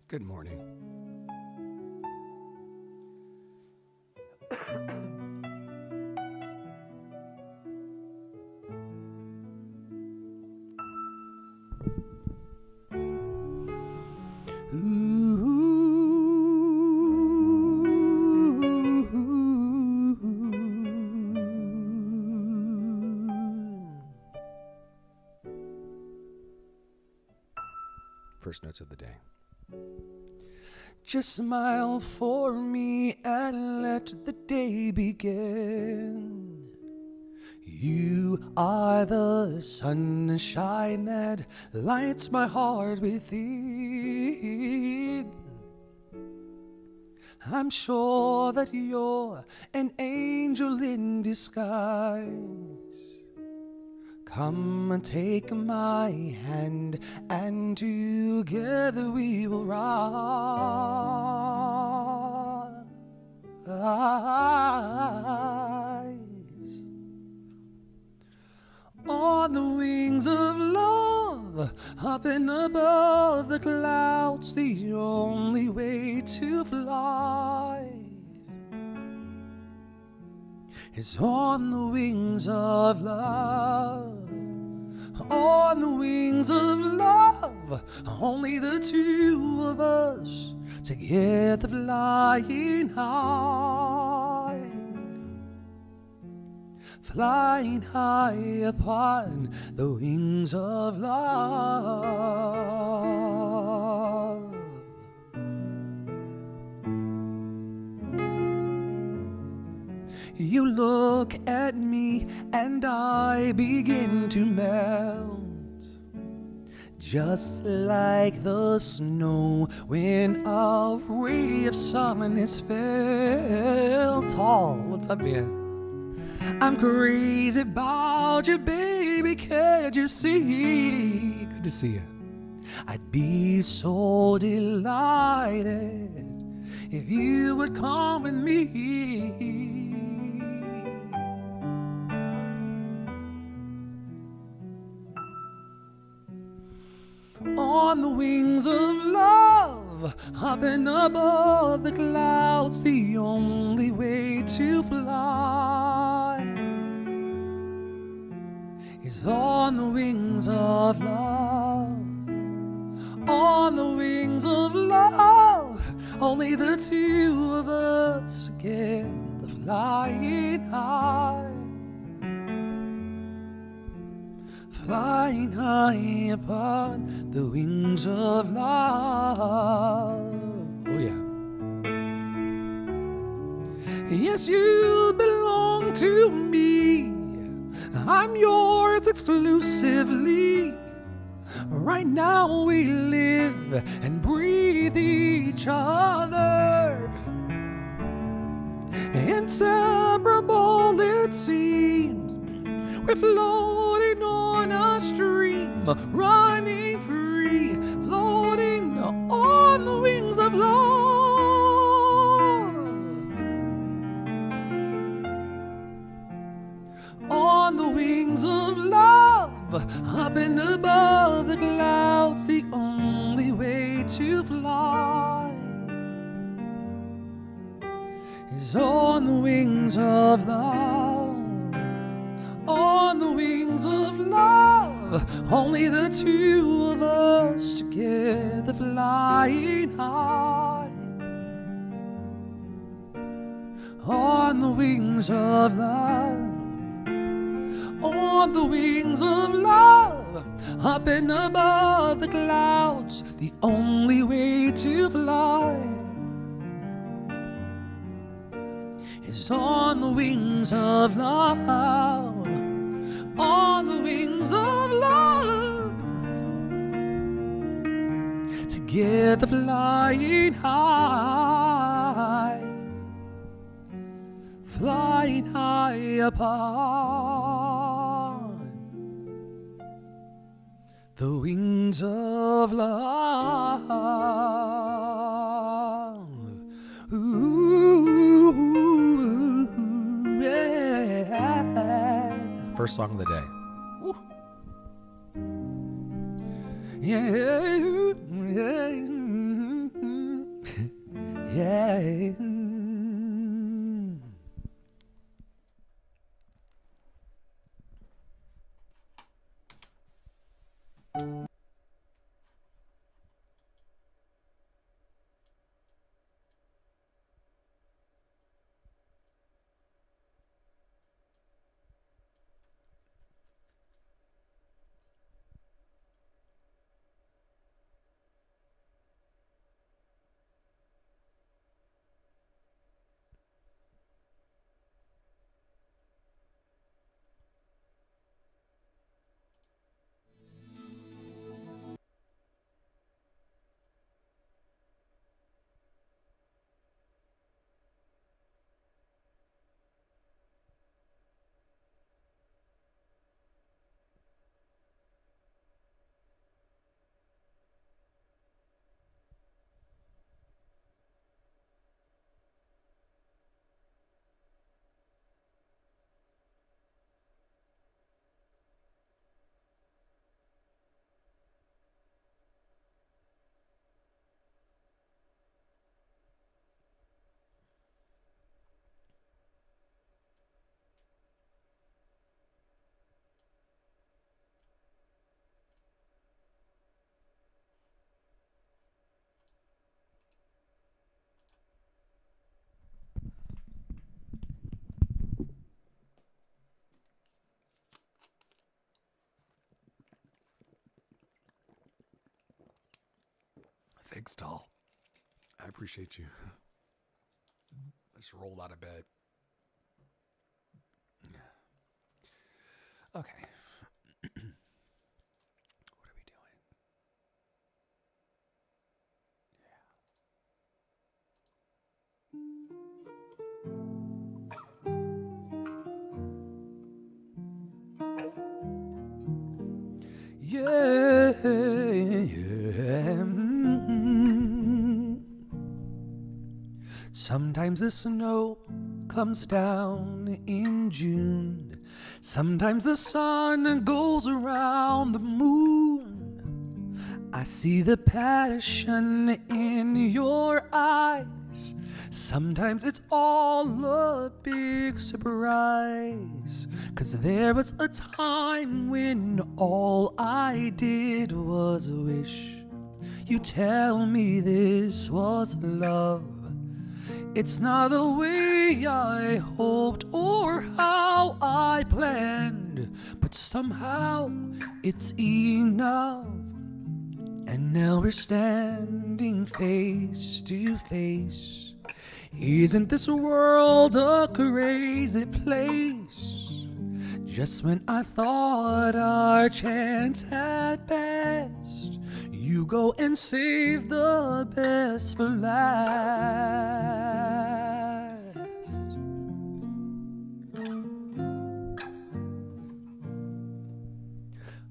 Good morning. First notes of the day. Just smile for me and let the day begin. You are the sunshine that lights my heart within. I'm sure that you're an angel in disguise. Come and take my hand, and together we will rise. On the wings of love, up and above the clouds, the only way to fly is on the wings of love. On the wings of love, only the two of us together flying high. Flying high upon the wings of love. You look at me and I begin to melt, just like the snow when a ray of sun is felt. Oh, what's up, man? I'm crazy about you, baby, can't you see? Good to see you. I'd be so delighted if you would come with me. On the wings of love, up and above the clouds, the only way to fly is on the wings of love. On the wings of love, only the two of us together flying high. Flying high upon the wings of love. Oh yeah. Yes, you belong to me. I'm yours exclusively. Right now we live and breathe each other. Inseparable it seems. We're floating on a stream, running free, floating on the wings of love. On the wings of love, up and above the clouds, the only way to fly is on the wings of love. On the wings of love, only the two of us together flying high. On the wings of love, on the wings of love, up and above the clouds, the only way to fly is on the wings of love. On the wings of love, together flying high, flying high upon the wings of love. Ooh, yeah. First song of the day. Woo. Yeah, yeah, yeah. Thanks, doll. I appreciate you. I just rolled out of bed. Okay. What are we doing? Yeah. Sometimes the snow comes down in June. Sometimes the sun goes around the moon. I see the passion in your eyes. Sometimes it's all a big surprise. 'Cause there was a time when all I did was wish. You tell me this was love. It's not the way I hoped or how I planned, but somehow it's enough. And now we're standing face to face. Isn't this world a crazy place? Just when I thought our chance had passed, you go and save the best for last.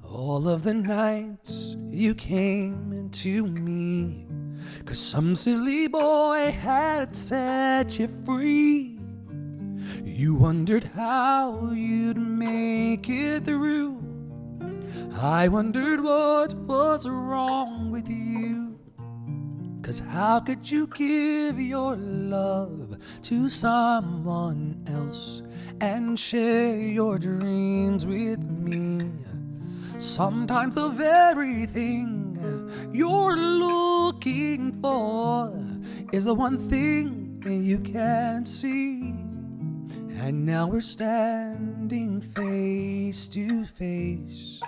All of the nights you came to me, 'cause some silly boy had set you free. You wondered how you'd make it through. I wondered what was wrong with you. 'Cause how could you give your love to someone else and share your dreams with me? Sometimes the very thing you're looking for is the one thing you can't see. And now we're standing face to face.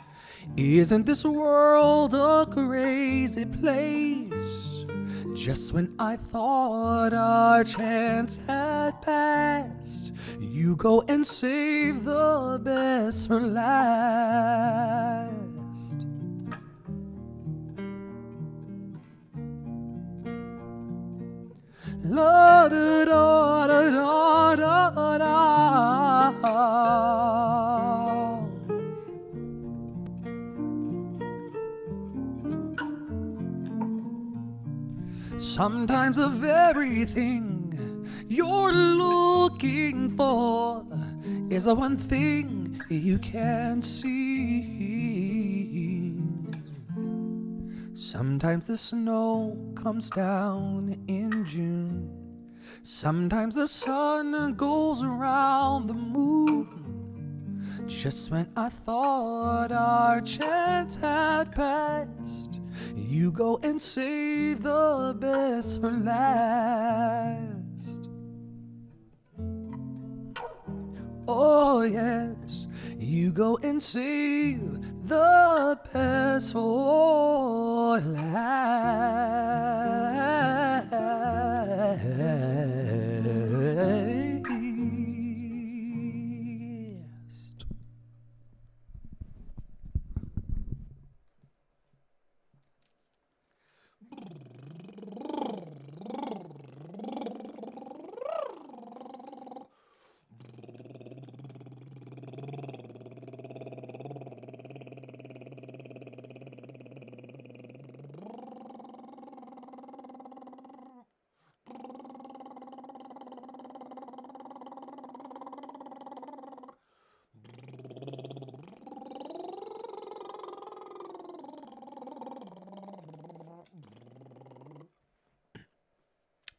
Isn't this world a crazy place? Just when I thought our chance had passed, you go and save the best for last. La da da da da da da. Sometimes the very thing you're looking for is the one thing you can't see. Sometimes the snow comes down in June. Sometimes the sun goes around the moon. Just when I thought our chance had passed, you go and save the best for last. Oh yes, you go and save the best for last.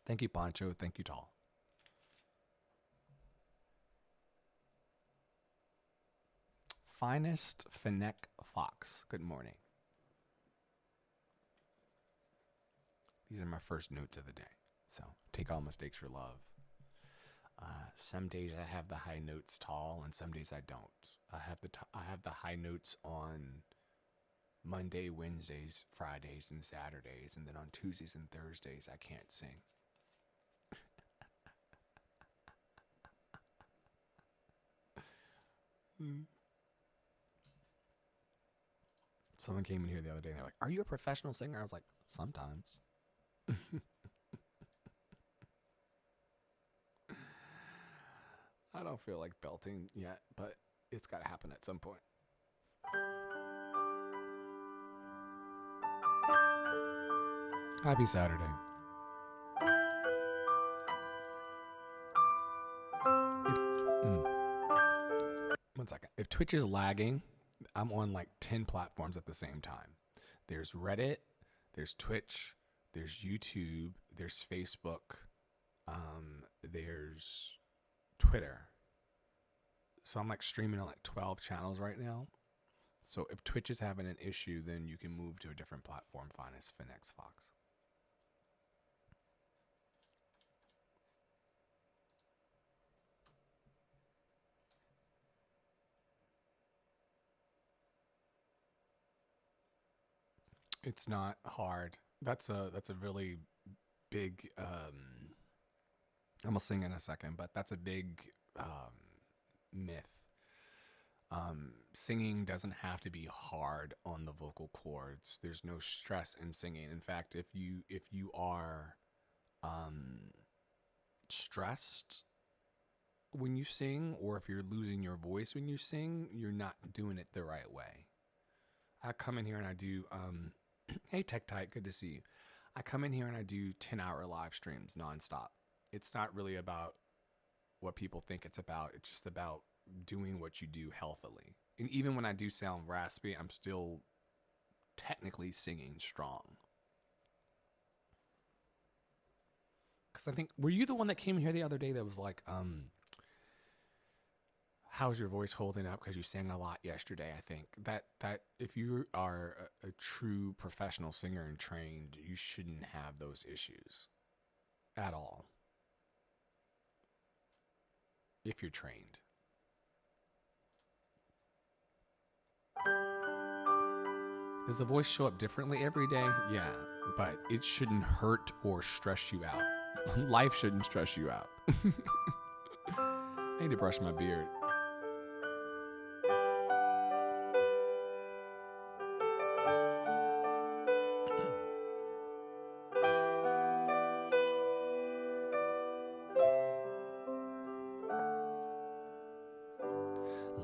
Thank you, Poncho. Thank you, Tall. Finest Finneck Fox. Good morning. These are my first notes of the day. So take all mistakes for love. Some days I have the high notes Tall, and some days I don't. I have the high notes on Monday, Wednesdays, Fridays, and Saturdays, and then on Tuesdays and Thursdays I can't sing. Someone came in here the other day and they're like, "Are you a professional singer?" I was like, "Sometimes." I don't feel like belting yet, but it's got to happen at some point. Happy Saturday. One second. If Twitch is lagging, I'm on like 10 platforms at the same time. There's Reddit, there's Twitch, there's YouTube, there's Facebook, there's Twitter. So I'm like streaming on like 12 channels right now. So if Twitch is having an issue, then you can move to a different platform, Finest Finneck Fox. It's not hard. That's a really big I'm gonna sing in a second, but that's a big myth. Singing doesn't have to be hard on the vocal cords. There's no stress in singing. In fact, if you are stressed when you sing, or if you're losing your voice when you sing, you're not doing it the right way. I come in here and I do hey Tech Tight, good to see you. I come in here and I do 10-hour live streams nonstop. It's not really about what people think it's about. It's just about doing what you do healthily. And even when I do sound raspy, I'm still technically singing strong. Because I think, were you the one that came here the other day that was like, how's your voice holding up? Because you sang a lot yesterday. I think that if you are a true professional singer and trained, you shouldn't have those issues at all. If you're trained. Does the voice show up differently every day? Yeah, but it shouldn't hurt or stress you out. Life shouldn't stress you out. I need to brush my beard.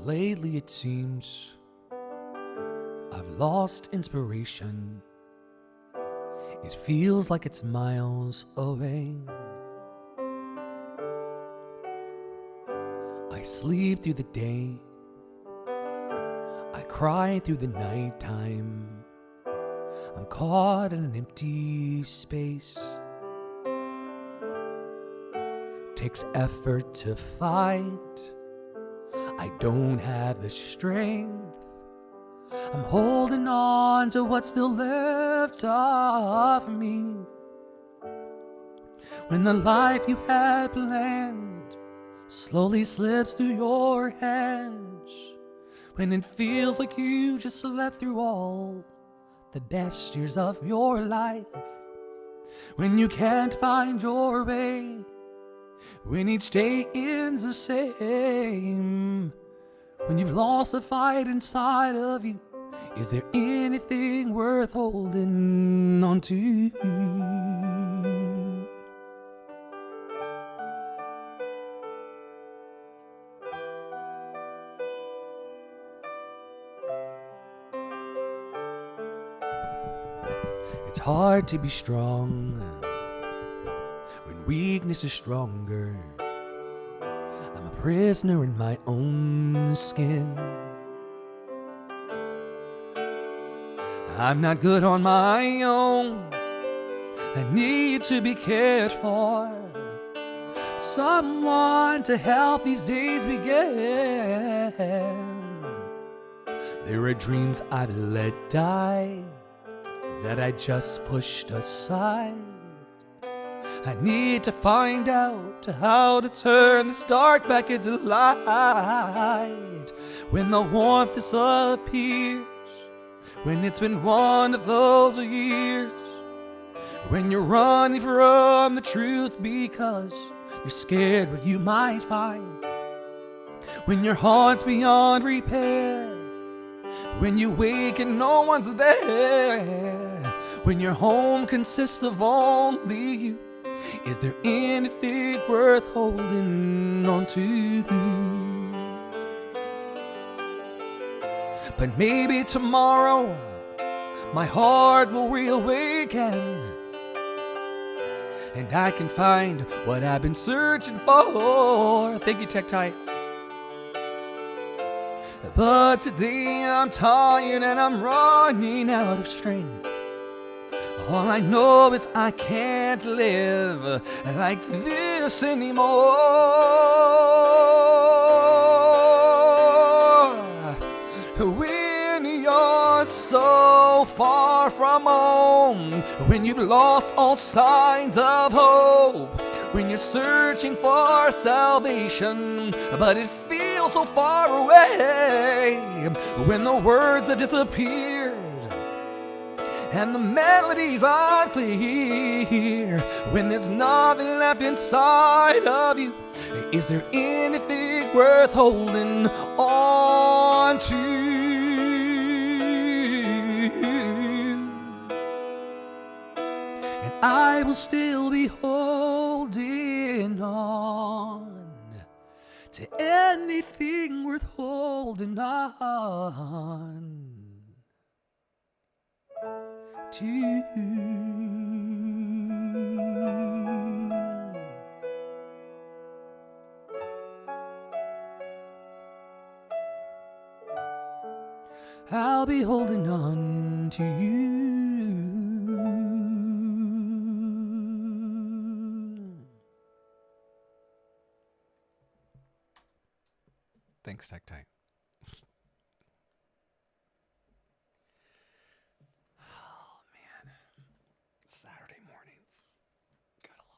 Lately it seems I've lost inspiration. It feels like it's miles away. I sleep through the day, I cry through the nighttime. I'm caught in an empty space. Takes effort to fight. I don't have the strength. I'm holding on to what's still left of me. When the life you had planned slowly slips through your hands, when it feels like you just slept through all the best years of your life, when you can't find your way, when each day ends the same, when you've lost the fight inside of you, is there anything worth holding on to? It's hard to be strong when weakness is stronger. I'm a prisoner in my own skin. I'm not good on my own. I need to be cared for. Someone to help these days begin. There are dreams I've let die that I just pushed aside. I need to find out how to turn this dark back into light. When the warmth disappears, when it's been one of those years, when you're running from the truth because you're scared what you might find, when your heart's beyond repair, when you wake and no one's there, when your home consists of only you, is there anything worth holding on to? But maybe tomorrow my heart will reawaken, and I can find what I've been searching for. Thank you, Tech Tight. But today I'm tired and I'm running out of strength. All I know is I can't live like this anymore. When you're so far from home, when you've lost all signs of hope, when you're searching for salvation, but it feels so far away, when the words have disappeared and the melodies aren't clear, when there's nothing left inside of you, is there anything worth holding on to? And I will still be holding on to anything worth holding on to. I'll be holding on to you. Thanks, Tech Tight. Oh, man. Saturday mornings. Gotta love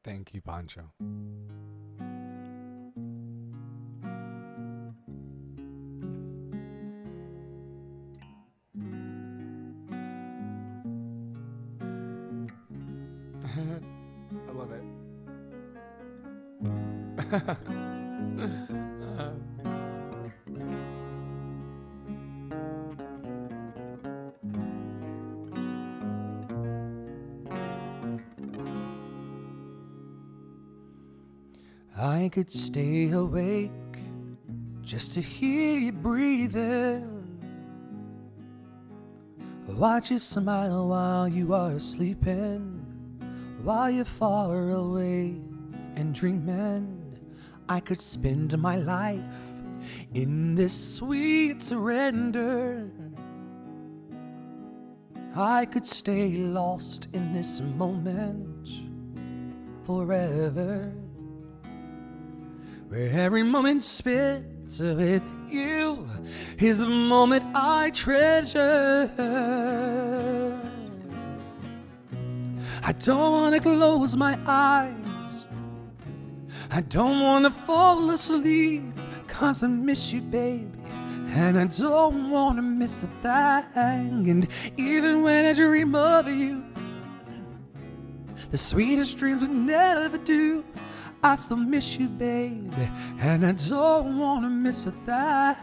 Thank you, Pancho. I love it. I could stay awake just to hear you breathing, watch you smile while you are sleeping, while you're far away and dreaming. I could spend my life in this sweet surrender. I could stay lost in this moment forever, where every moment spent with you is a moment I treasure. I don't want to close my eyes, I don't want to fall asleep, 'cause I miss you, baby, and I don't want to miss a thing. And even when I dream of you, the sweetest dreams would never do. I still miss you, baby, and I don't want to miss a thing.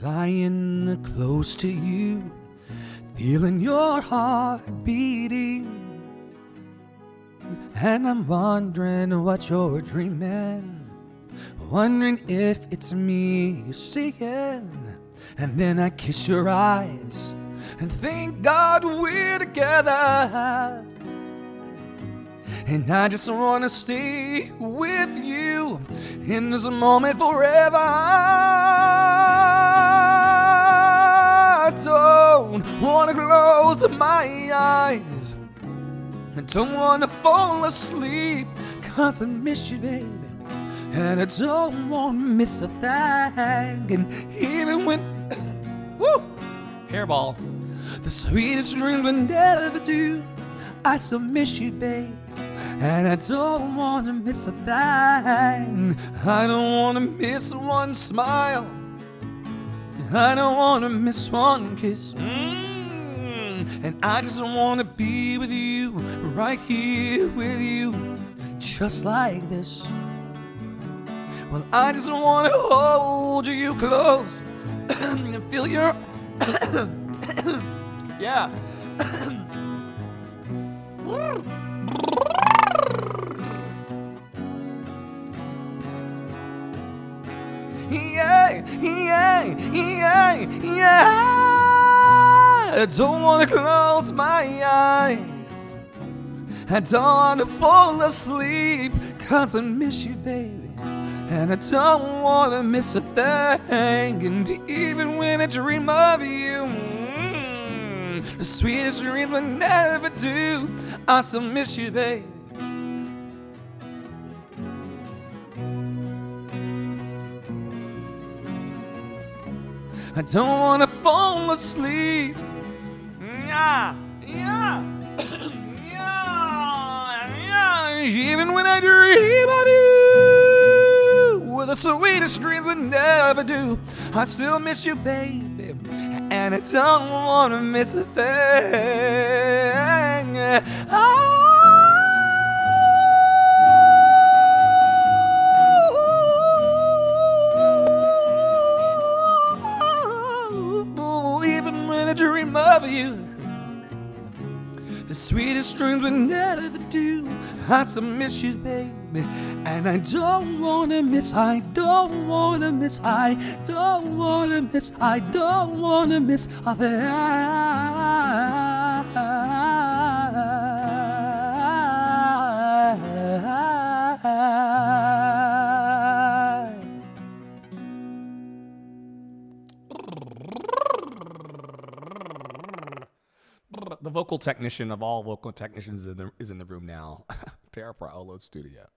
Lying close to you, feeling your heart beating, and I'm wondering what you're dreaming, wondering if it's me you're seeing. And then I kiss your eyes and thank God we're together, and I just want to stay with you in this moment forever. I don't want to close my eyes, I don't want to fall asleep, 'cause I miss you, baby, and I don't want to miss a thing. And even when woo, hairball, the sweetest dreams would never do, I still miss you, babe, and I don't want to miss a thing. I don't want to miss one smile, I don't want to miss one kiss, and I just want to be with you, right here with you, just like this. Well, I just want to hold you close and feel your yeah. Yeah, yeah, yeah, yeah. I don't want to close my eyes, I don't want to fall asleep, 'cause I miss you, baby, and I don't want to miss a thing. And even when I dream of you, the sweetest dreams will never do, I still miss you, baby. I don't want to fall asleep. Yeah, yeah, yeah. Even when I dream of you, well, the sweetest dreams would never do, I still miss you, baby, and I don't want to miss a thing. Even when I dream of you, the sweetest dreams would never do, I still miss you, baby, and I don't wanna miss, I don't wanna miss, I don't wanna miss, I don't wanna miss a The vocal technician of all vocal technicians is in the room now. Tara Paolo Studio.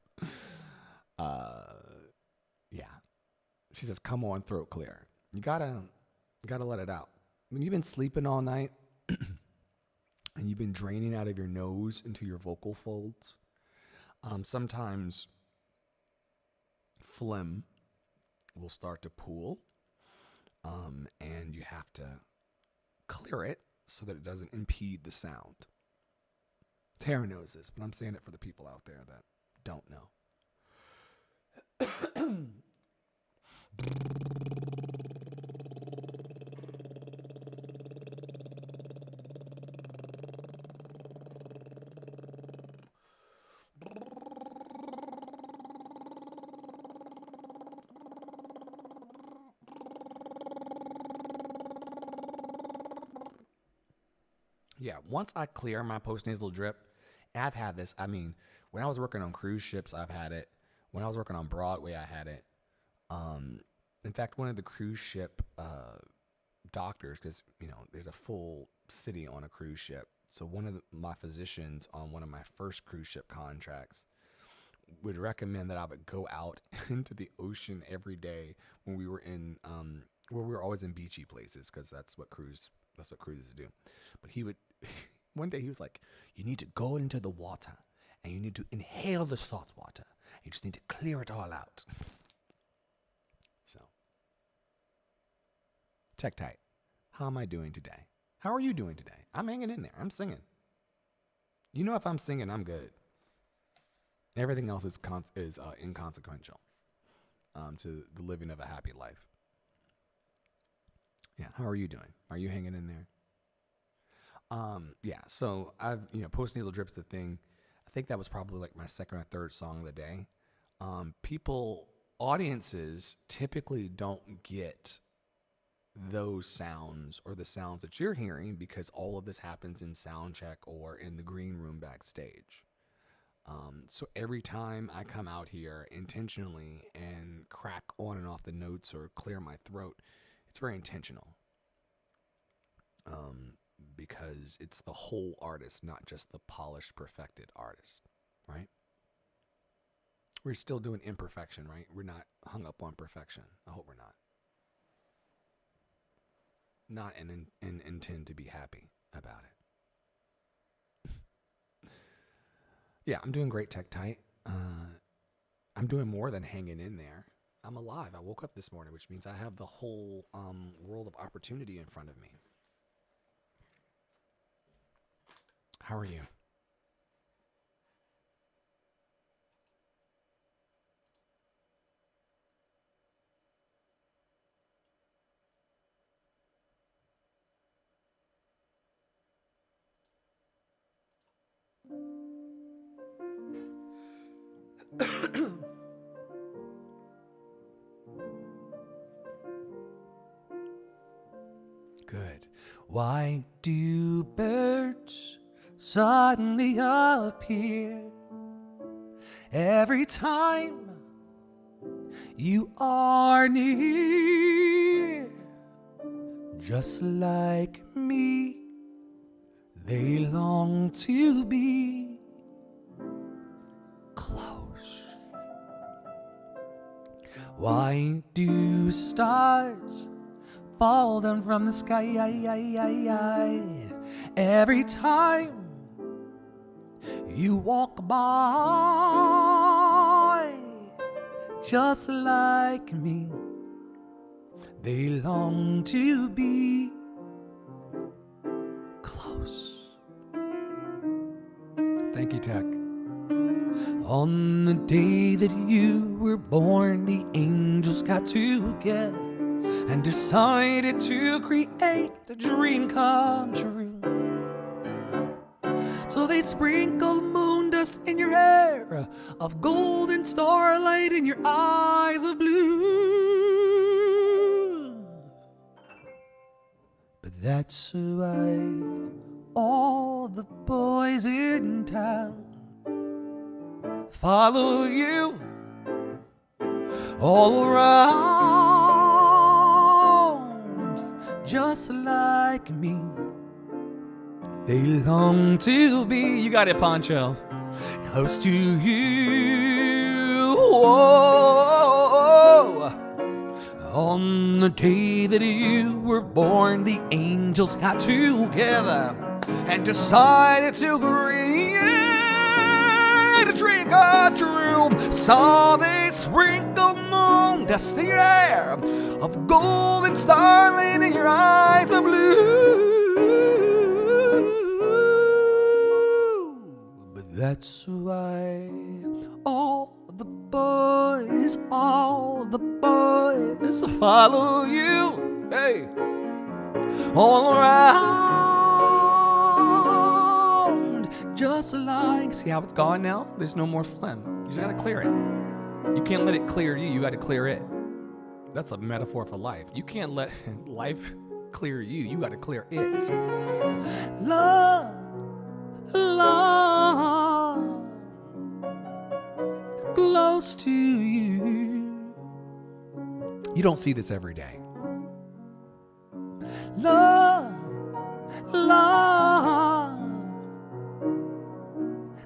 Yeah. She says, come on, throat clear. You gotta let it out. when you've been sleeping all night and you've been draining out of your nose into your vocal folds, sometimes phlegm will start to pool, and you have to clear it so that it doesn't impede the sound. Tara knows this, but I'm saying it for the people out there that don't know. Yeah, once I clear my postnasal drip, and I've had this, I mean, when I was working on cruise ships, I've had it. When I was working on Broadway, I had it. In fact, one of the cruise ship doctors, because, you know, there's a full city on a cruise ship. So one of my physicians on one of my first cruise ship contracts would recommend that I would go out into the ocean every day when we were in, where we were always in beachy places, because that's what cruises do. But he would, one day he was like, you need to go into the water and you need to inhale the salt water. You just need to clear it all out. So, check tight. How am I doing today? How are you doing today? I'm hanging in there. I'm singing. You know, if I'm singing, I'm good. Everything else is inconsequential to the living of a happy life. Yeah, how are you doing? Are you hanging in there? Yeah, so postnasal drip's the thing. I think that was probably like my second or third song of the day. Audiences typically don't get those sounds or the sounds that you're hearing because all of this happens in sound check or in the green room backstage. So every time I come out here intentionally and crack on and off the notes or clear my throat, it's very intentional. Because it's the whole artist, not just the polished, perfected artist, right? We're still doing imperfection, right? We're not hung up on perfection. I hope we're not. Not and intend to be happy about it. Yeah, I'm doing great, Tech Tight. I'm doing more than hanging in there. I'm alive. I woke up this morning, which means I have the whole world of opportunity in front of me. How are you? Good. Why do birds suddenly appear every time you are near? Just like me, they long to be close. Why do stars fall down from the sky every time you walk by? Just like me, they long to be close. Thank you, Tech. On the day that you were born, the angels got together and decided to create a dream come true. So they sprinkled moon dust in your hair, of golden starlight in your eyes of blue. But that's why all the boys in town follow you all around. Just like me, they long to be, you got it, Poncho, close to you. Whoa. On the day that you were born, the angels got together and decided to create a dream come true. Saw they sprinkle moon, dusty air of golden starlight in your eyes of blue. But that's why all the boys follow you, hey, all around, just like, see how it's gone now? There's no more phlegm. You just gotta clear it. You can't let it clear you, you gotta clear it. That's a metaphor for life. You can't let life clear you, you gotta clear it. Love, love, close to you. You don't see this every day. Love, love,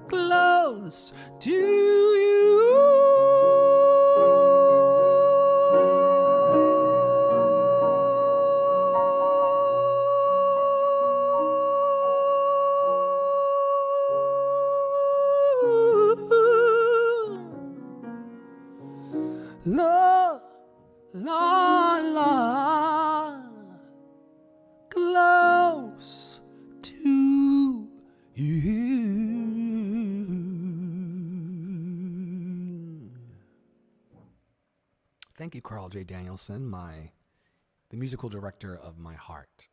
close to you. Love, love, love, close to you. Thank you, Carl J. Danielson, the musical director of my heart.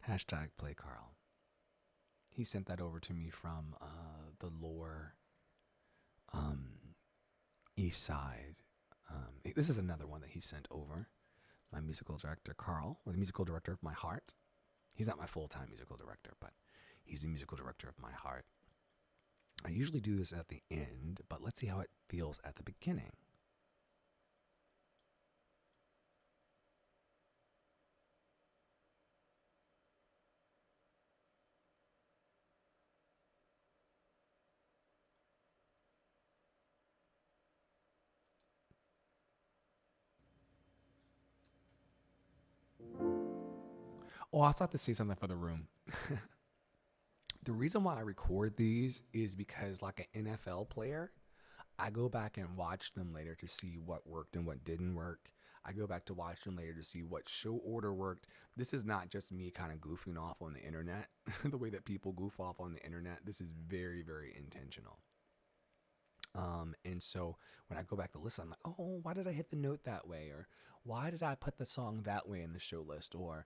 Hashtag play Carl. He sent that over to me from the Lore East Side. This is another one that he sent over. My musical director, Carl, or the musical director of my heart. He's not my full-time musical director, but he's the musical director of my heart. I usually do this at the end, but let's see how it feels at the beginning. Oh, I thought to say something for the room. The reason why I record these is because, like an NFL player, I go back and watch them later to see what worked and what didn't work. I go back to watch them later to see what show order worked. This is not just me kind of goofing off on the internet, the way that people goof off on the internet. This is very, very intentional. And so when I go back to listen, I'm like, oh, why did I hit the note that way? Or why did I put the song that way in the show list? Or,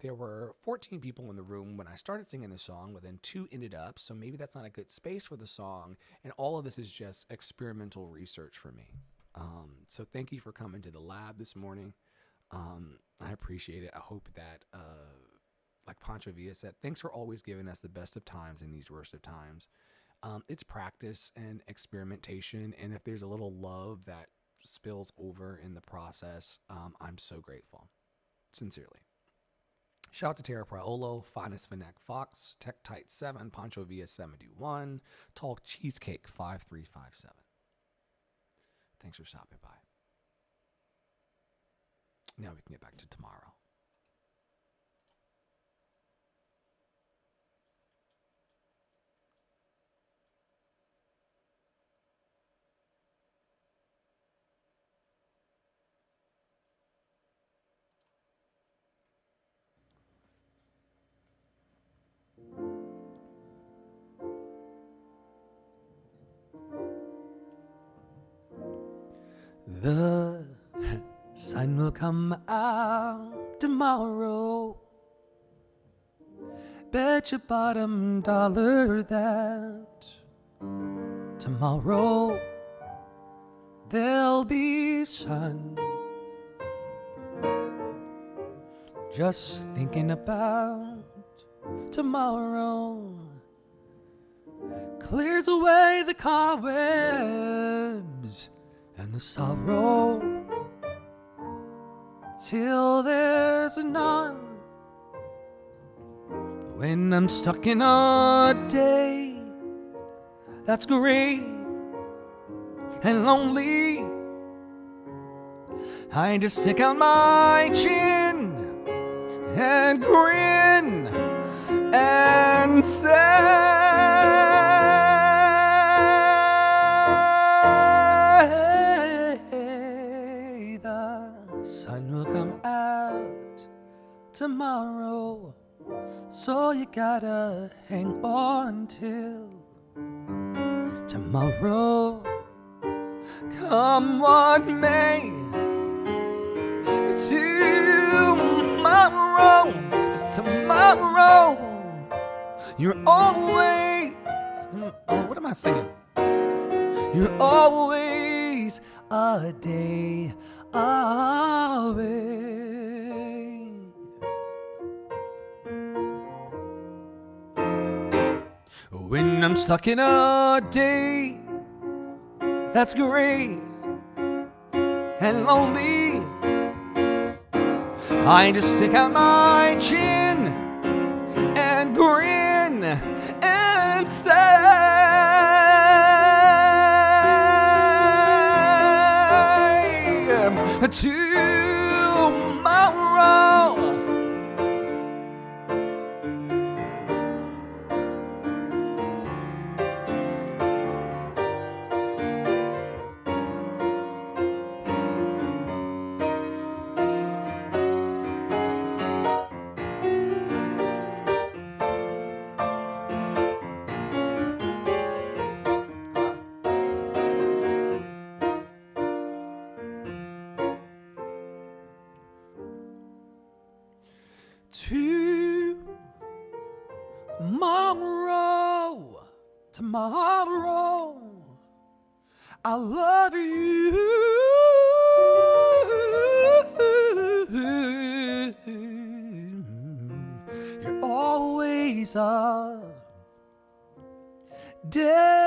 there were 14 people in the room when I started singing the song, but then 2 ended up. So maybe that's not a good space for the song. And all of this is just experimental research for me. So thank you for coming to the lab this morning. I appreciate it. I hope that, like Pancho Villa said, thanks for always giving us the best of times in these worst of times. It's practice and experimentation. And if there's a little love that spills over in the process, I'm so grateful. Sincerely. Shout out to Tara Praolo, Finest Finette Fox, Tech Tight 7, Pancho Villa 71, Tall Cheesecake 5357. Thanks for stopping by. Now we can get back to tomorrow. The sun will come out tomorrow. Bet your bottom dollar that tomorrow there'll be sun. Just thinking about tomorrow clears away the cobwebs and the sorrow till there's none. When I'm stuck in a day that's gray and lonely I just stick out my chin and grin and say, the sun will come out tomorrow, so you gotta hang on till tomorrow. Come what may, tomorrow, you're always, what am I singing? You're always a day away. When I'm stuck in a day that's gray and lonely, I just stick out my chin and grin and say, tomorrow. Tomorrow, I love you. You're always a day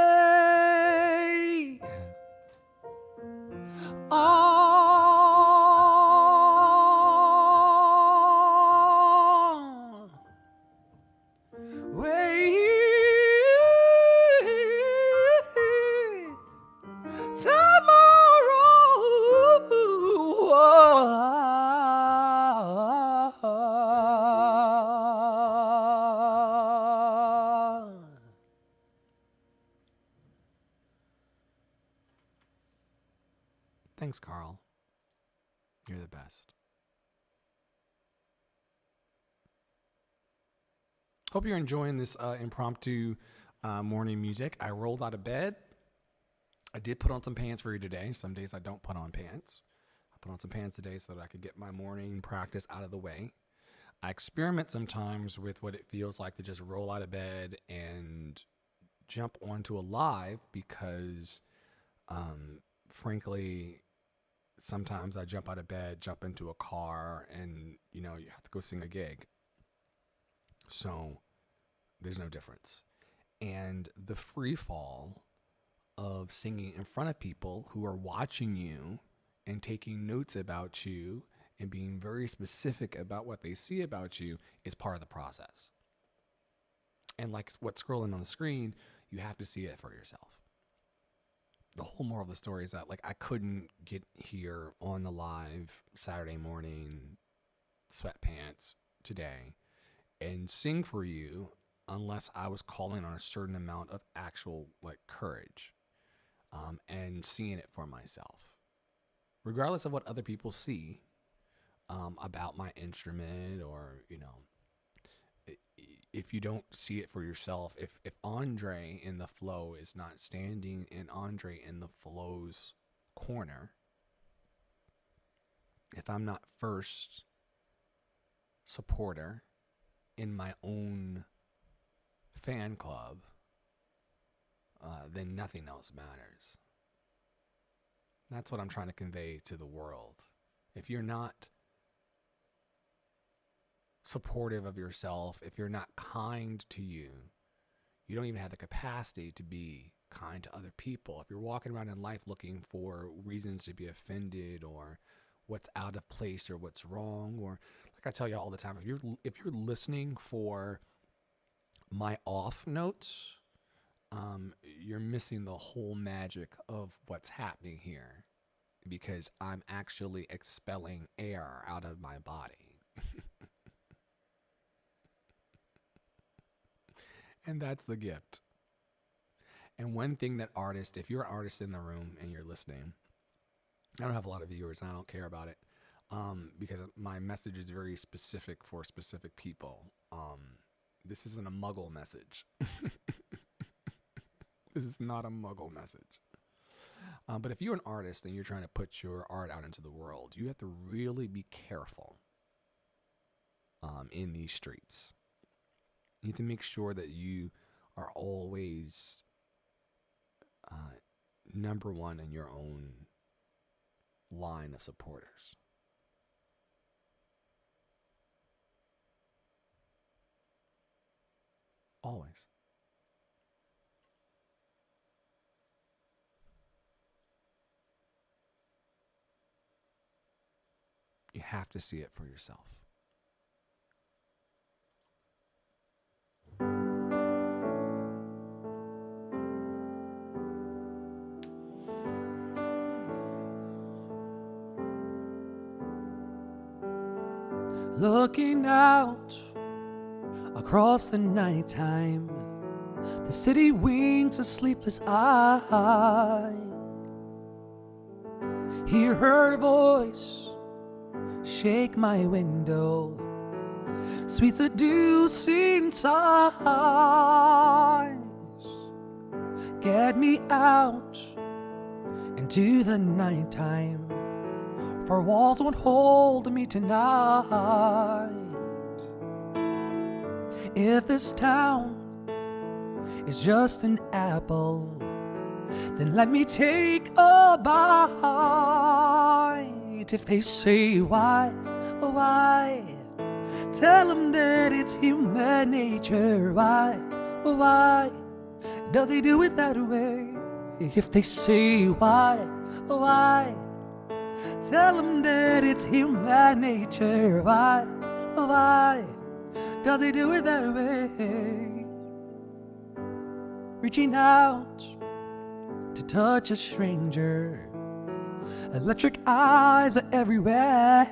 Thanks, Carl. You're the best. Hope you're enjoying this impromptu morning music. I rolled out of bed. I did put on some pants for you today. Some days I don't put on pants. I put on some pants today so that I could get my morning practice out of the way. I experiment sometimes with what it feels like to just roll out of bed and jump onto a live because, frankly, sometimes I jump out of bed, jump into a car, and, you have to go sing a gig. So there's no difference. And the free fall of singing in front of people who are watching you and taking notes about you and being very specific about what they see about you is part of the process. And like what's scrolling on the screen, you have to see it for yourself. The whole moral of the story is that I couldn't get here on the live Saturday morning sweatpants today and sing for you unless I was calling on a certain amount of actual courage and seeing it for myself, regardless of what other people see about my instrument, or if you don't see it for yourself, if Andre in the flow is not standing in Andre in the flow's corner, if I'm not first supporter in my own fan club, then nothing else matters. That's what I'm trying to convey to the world. If you're not supportive of yourself, if you're not kind to you, you don't even have the capacity to be kind to other people. If you're walking around in life looking for reasons to be offended, or what's out of place, or what's wrong, or like I tell you all the time, if you're listening for my off notes, you're missing the whole magic of what's happening here. because I'm actually expelling air out of my body. And that's the gift. And one thing that artists, if you're an artist in the room and you're listening, I don't have a lot of viewers and I don't care about it because my message is very specific for specific people. This isn't a muggle message. This is not a muggle message. But if you're an artist and you're trying to put your art out into the world, you have to really be careful in these streets. You have to make sure that you are always number one in your own line of supporters. Always. You have to see it for yourself. Looking out across the nighttime, the city winks a sleepless eye. Hear her voice shake my window, sweet seducing sighs. Get me out into the nighttime, for walls won't hold me tonight. If this town is just an apple, then let me take a bite. If they say why, tell them that it's human nature. Why does he do it that way? If they say why, tell them that it's human nature. Why does he do it that way? Reaching out to touch a stranger, electric eyes are everywhere.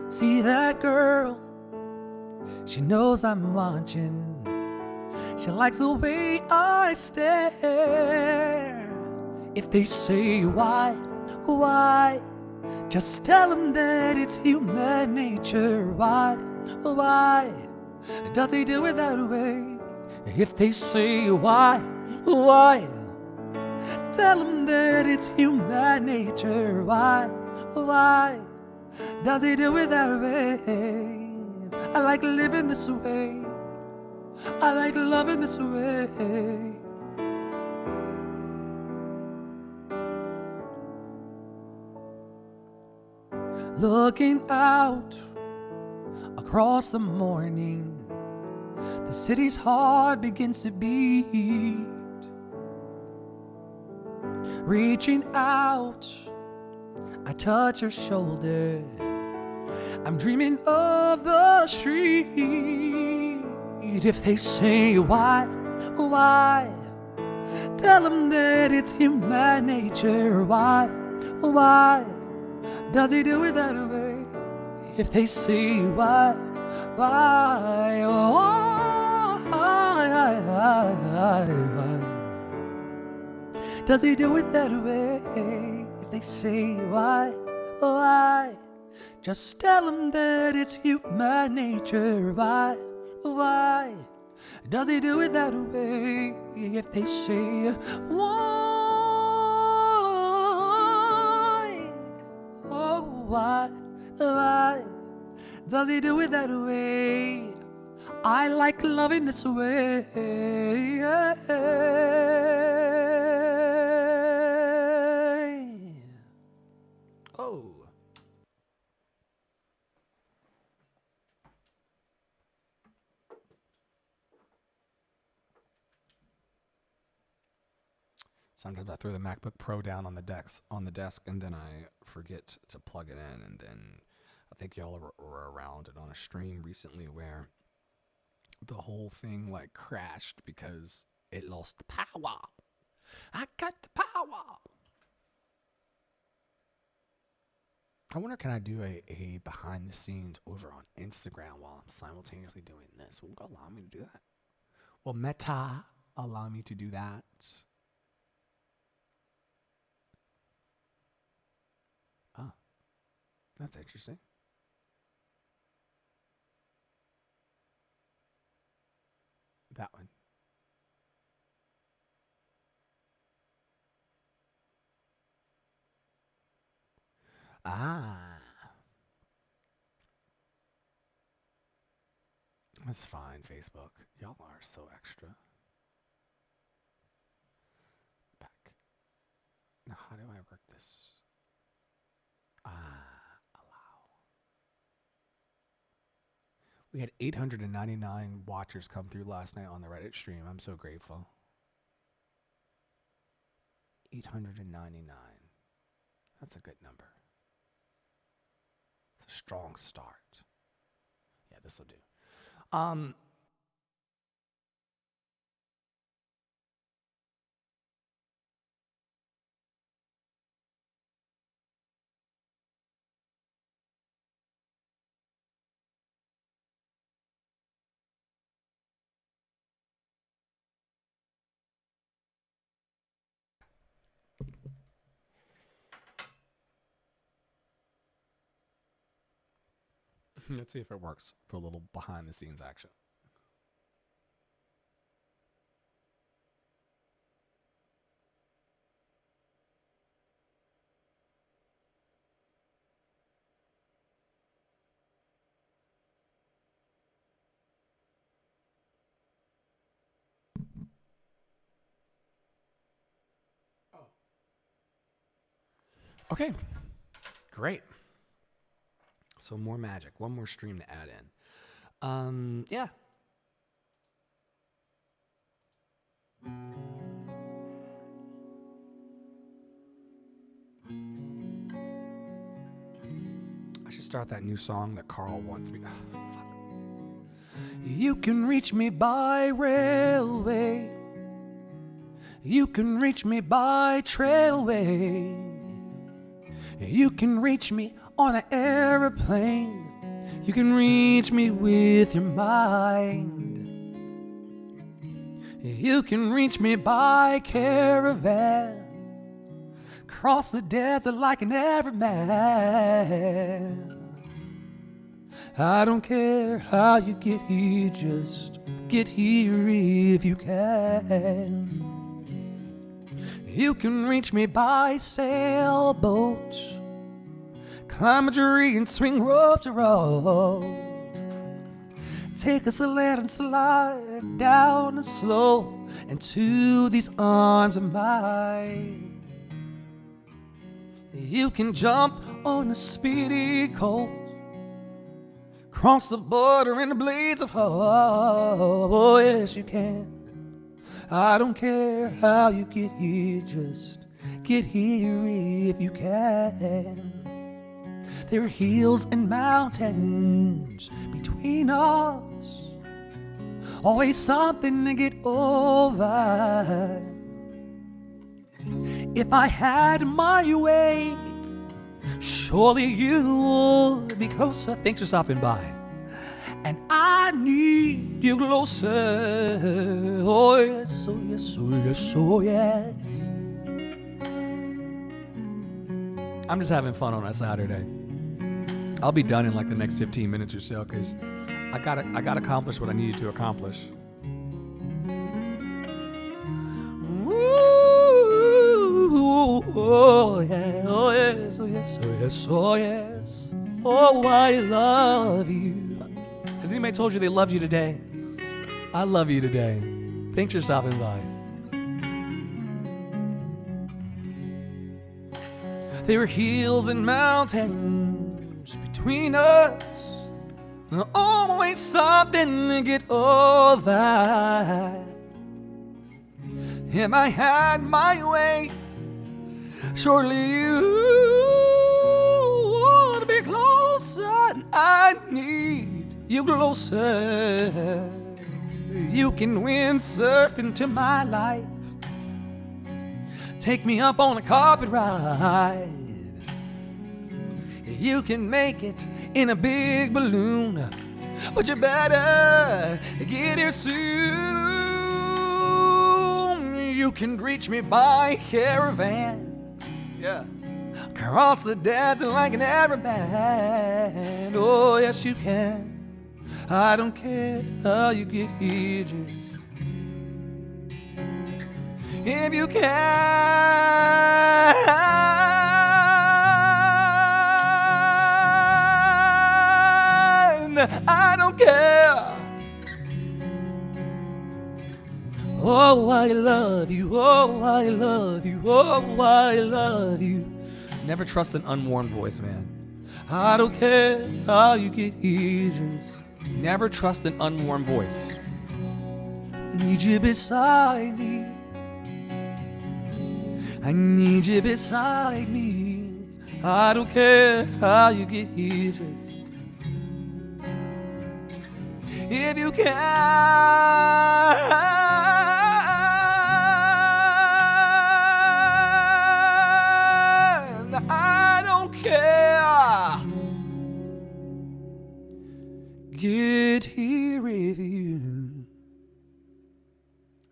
See that girl, she knows I'm watching. She likes the way I stare. If they say why, just tell them that it's human nature. Why does he do it that way? If they say why, tell them that it's human nature. Why does he do it that way? I like living this way. I like loving this way. Looking out across the morning, the city's heart begins to beat. Reaching out, I touch her shoulder. I'm dreaming of the street. If they say why, tell them that it's human nature. Why does he do it that way? If they say why does he do it that way? If they say why, just tell them that it's human nature. Why does he do it that way? If they say why does he do it that way? I like loving this way. Oh. Sometimes I throw the MacBook Pro down on the desk, and then I forget to plug it in. And then I think y'all were around it on a stream recently where the whole thing like crashed because it lost power. I got the power. I wonder, can I do a behind the scenes over on Instagram while I'm simultaneously doing this? Will it allow me to do that? Will Meta allow me to do that? Oh, that's interesting. That one. Ah. That's fine, Facebook. Y'all are so extra. Back. Now, how do I work this? Allow. We had 899 watchers come through last night on the Reddit stream. I'm so grateful. 899. That's a good number. It's a strong start. Yeah, this will do. Let's see if it works for a little behind the scenes action. Okay, great. So more magic, one more stream to add in. Yeah. I should start that new song that Carl wants me. Fuck. You can reach me by railway. You can reach me by trailway. You can reach me on an airplane. You can reach me with your mind. You can reach me by caravan. Cross the desert like an everyman. I don't care how you get here, just get here if you can. You can reach me by sailboat. Climb a tree and swing rope to rope. Take a sled and slide down and slow into these arms of mine. You can jump on a speedy colt, cross the border in the blades of hope. Oh, yes, you can. I don't care how you get here, just get here if you can. There are hills and mountains between us, always something to get over. If I had my way, surely you would be closer. Thanks for stopping by. And I need you closer. Oh yes, oh yes, oh yes, oh yes. I'm just having fun on a Saturday. I'll be done in like the next 15 minutes or so, because I gotta accomplish what I needed to accomplish. Ooh, oh yeah, oh yes, oh yes, oh yes, oh yes. Oh, I love you. Has anybody told you they loved you today? I love you today. Thanks for stopping by. There are hills and mountains between us, always something to get over. If I had my way, surely you would be closer. I need you closer. You can windsurf into my life. Take me up on a carpet ride. You can make it in a big balloon, but you better get here soon. You can reach me by caravan, yeah, cross the desert like an Arab band. Oh yes you can. I don't care how you get here, just if you can. I don't care. Oh, I love you. Oh, I love you. Oh, I love you. Never trust an unwarmed voice, man. I don't care how you get here, just never trust an unwarmed voice. I need you beside me. I need you beside me. I don't care how you get here, just if you can. I don't care. Get here with you.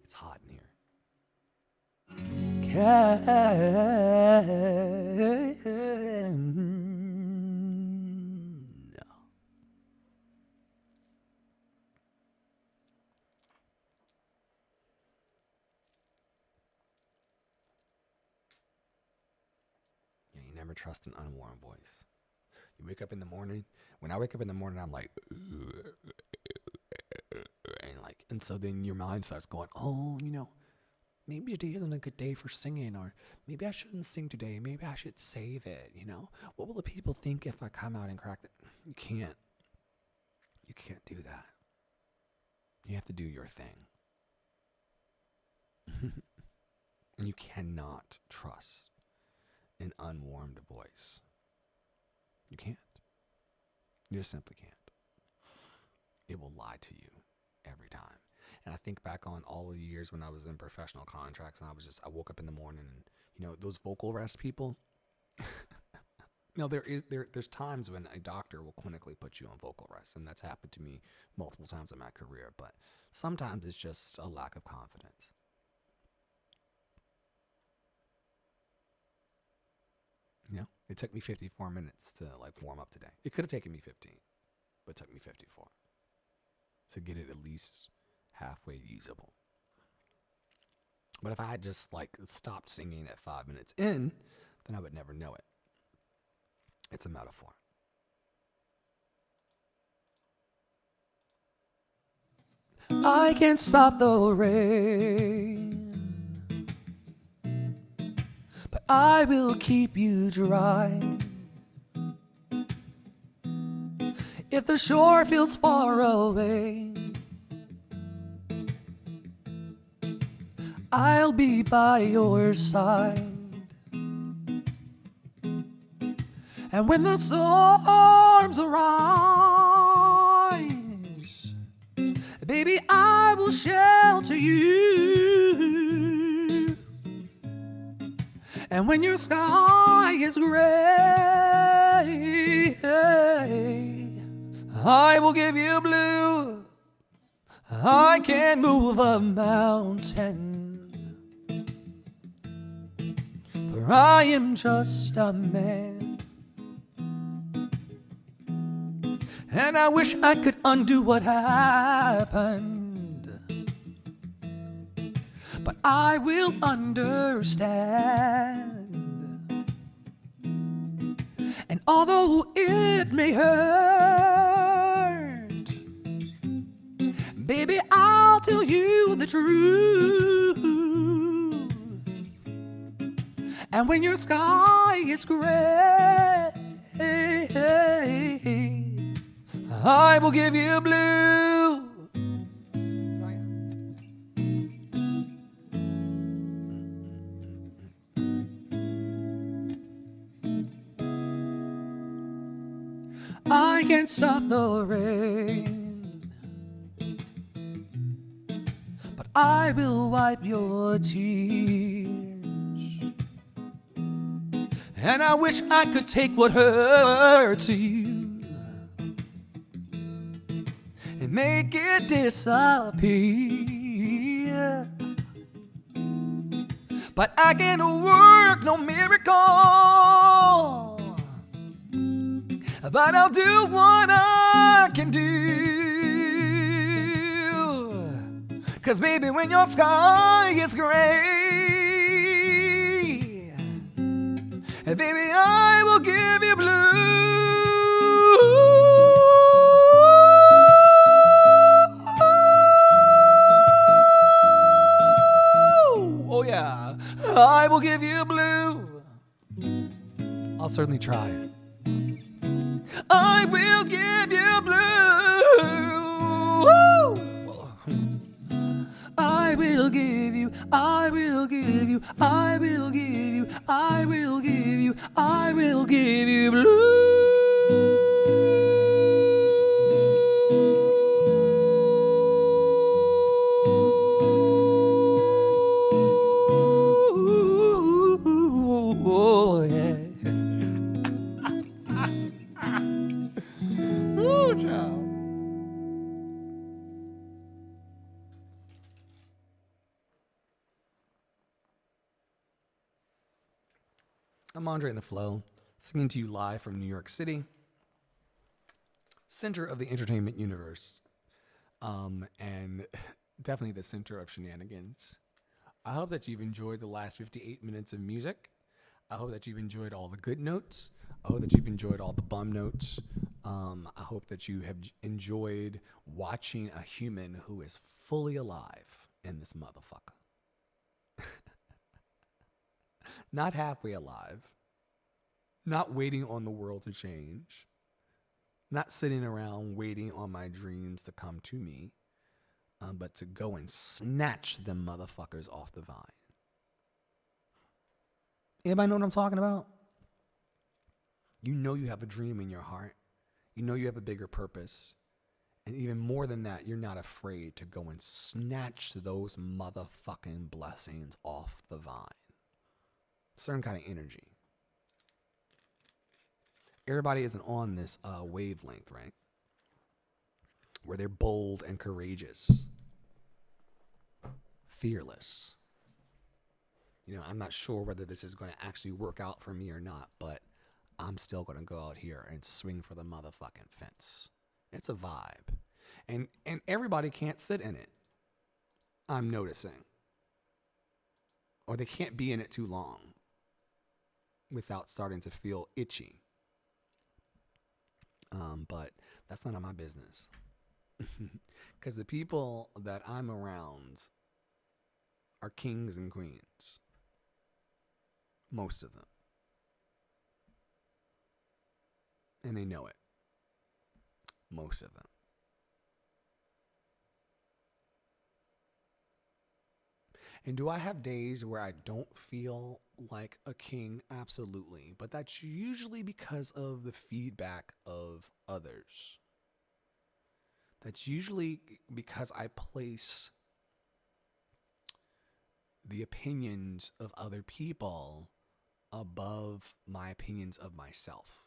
It's hot in here. Never trust an unwarmed voice. You wake up in the morning. When I wake up in the morning, I'm like, and so then your mind starts going, oh, maybe today isn't a good day for singing, or maybe I shouldn't sing today. Maybe I should save it. What will the people think if I come out and crack it? You can't do that. You have to do your thing. And you cannot trust an unwarmed voice. You can't. You just simply can't. It will lie to you every time. And I think back on all of the years when I was in professional contracts, and I woke up in the morning and, those vocal rest people. There's times when a doctor will clinically put you on vocal rest, and that's happened to me multiple times in my career, but sometimes it's just a lack of confidence. It took me 54 minutes to warm up today. It could have taken me 15, but it took me 54 to get it at least halfway usable. But if I had just stopped singing at 5 minutes in, then I would never know it. It's a metaphor. I can't stop the rain, but I will keep you dry. If the shore feels far away, I'll be by your side. And when the storms arise, baby, I will shelter you. And when your sky is gray, I will give you blue. I can move a mountain, for I am just a man. And I wish I could undo what happened, but I will understand. And although it may hurt, baby, I'll tell you the truth. And when your sky is gray, I will give you blue. I can't stop the rain, but I will wipe your tears. And I wish I could take what hurts you and make it disappear. But I can't work no miracle, but I'll do what I can do. 'Cause baby, when your sky is gray, baby, I will give you blue. Oh yeah, I will give you blue. I'll certainly try. I will give you blue. I will give you, I will give you, I will give you, I will give you, I will give you blue. Oh, yeah. Ooh, child. I'm Andre in the Flow, singing to you live from New York City, center of the entertainment universe, and definitely the center of shenanigans. I hope that you've enjoyed the last 58 minutes of music. I hope that you've enjoyed all the good notes. I hope that you've enjoyed all the bum notes. I hope that you have enjoyed watching a human who is fully alive in this motherfucker. Not halfway alive. Not waiting on the world to change. Not sitting around waiting on my dreams to come to me. But to go and snatch them motherfuckers off the vine. Anybody know what I'm talking about? You know you have a dream in your heart. You know you have a bigger purpose. And even more than that, you're not afraid to go and snatch those motherfucking blessings off the vine. Certain kind of energy. Everybody isn't on this wavelength, right? Where they're bold and courageous. Fearless. You know, I'm not sure whether this is going to actually work out for me or not, but I'm still going to go out here and swing for the motherfucking fence. It's a vibe. And everybody can't sit in it. I'm noticing. Or they can't be in it too long without starting to feel itchy. But that's none of my business. Because the people that I'm around are kings and queens. Most of them. And they know it. Most of them. And do I have days where I don't feel like a king? Absolutely. But that's usually because of the feedback of others. That's usually because I place the opinions of other people above my opinions of myself.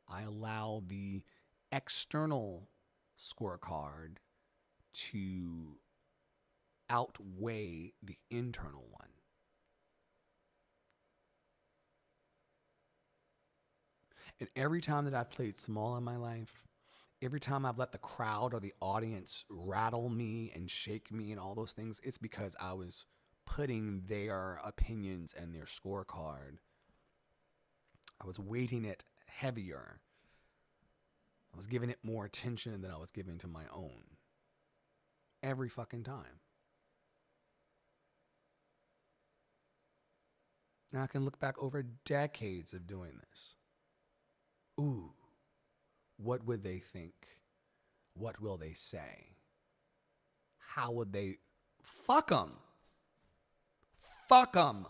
I allow the external scorecard to outweigh the internal one. And every time that I've played small in my life, every time I've let the crowd or the audience rattle me and shake me and all those things, it's because I was putting their opinions and their scorecard. I was weighting it heavier. I was giving it more attention than I was giving to my own. Every fucking time. Now I can look back over decades of doing this. Ooh, what would they think? What will they say? How would they? Fuck them. Fuck them.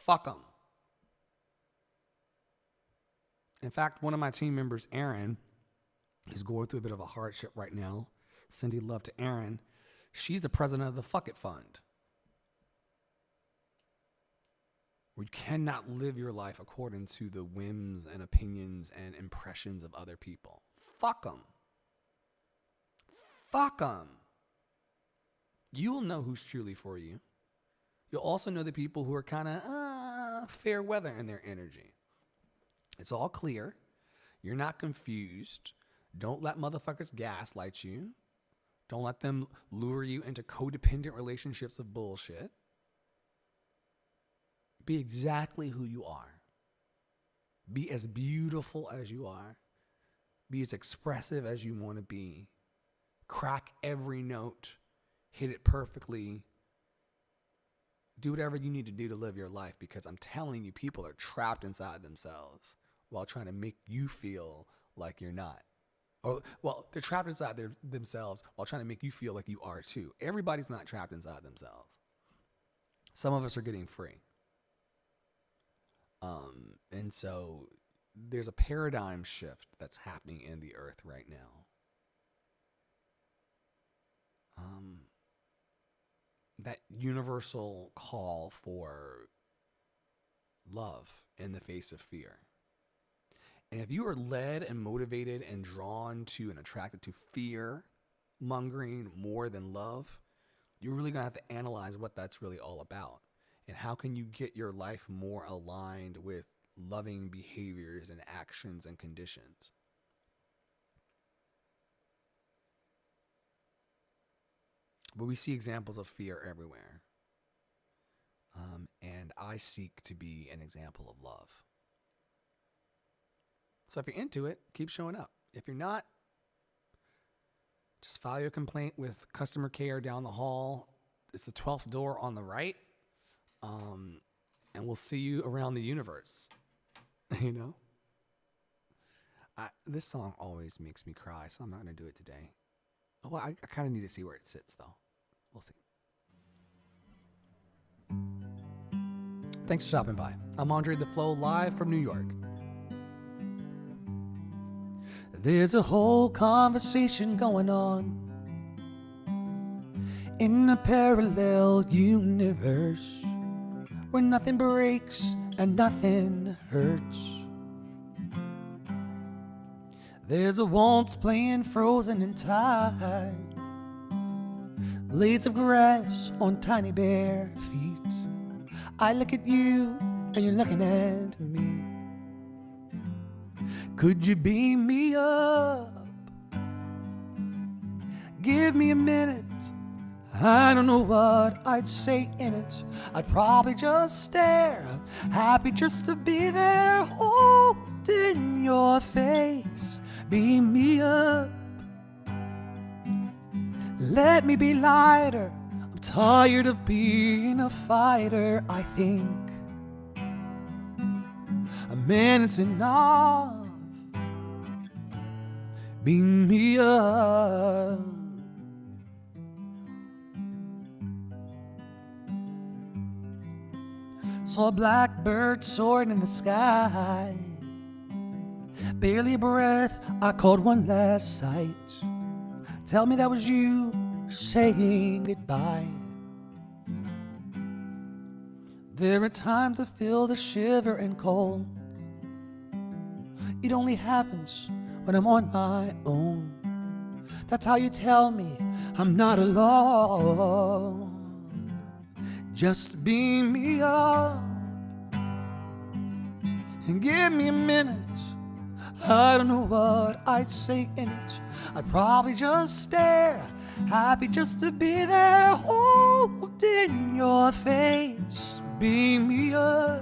Fuck them. In fact, one of my team members, Aaron, is going through a bit of a hardship right now. Sending love to Aaron. She's the president of the Fuck It Fund. where you cannot live your life according to the whims and opinions and impressions of other people. Fuck them. Fuck them. You will know who's truly for you. You'll also know the people who are kind of fair weather in their energy. It's all clear. You're not confused. Don't let motherfuckers gaslight you. Don't let them lure you into codependent relationships of bullshit. Be exactly who you are. Be as beautiful as you are. Be as expressive as you want to be. Crack every note. Hit it perfectly. Do whatever you need to do to live your life, because I'm telling you, people are trapped inside themselves while trying to make you feel like you're not. Or, well, they're trapped inside themselves while trying to make you feel like you are too. Everybody's not trapped inside themselves. Some of us are getting free. And so there's a paradigm shift that's happening in the earth right now. That universal call for love in the face of fear. And if you are led and motivated and drawn to and attracted to fear mongering more than love, you're really going to have to analyze what that's really all about. And how can you get your life more aligned with loving behaviors and actions and conditions? But we see examples of fear everywhere. And I seek to be an example of love. So if you're into it, keep showing up. If you're not, just file your complaint with customer care down the hall. It's the 12th door on the right. And we'll see you around the universe. You know? This song always makes me cry, so I'm not going to do it today. Well, I kind of need to see where it sits, though. We'll see. Thanks for stopping by. I'm Andre the Flow, live from New York. There's a whole conversation going on in a parallel universe where nothing breaks and nothing hurts. There's a waltz playing frozen in time, blades of grass on tiny bare feet. I look at you and you're looking at me. Could you beam me up? Give me a minute. I don't know what I'd say in it. I'd probably just stare, happy just to be there, holding your face. Beam me up. Let me be lighter. I'm tired of being a fighter. I think a minute's enough. Beam me up. Saw a blackbird soaring in the sky. Barely a breath, I caught one last sight. Tell me that was you saying goodbye. There are times I feel the shiver and cold. It only happens when I'm on my own. That's how you tell me I'm not alone. Just beam me up and give me a minute. I don't know what I'd say in it. I'd probably just stare, happy just to be there, holding your face. Beam me up.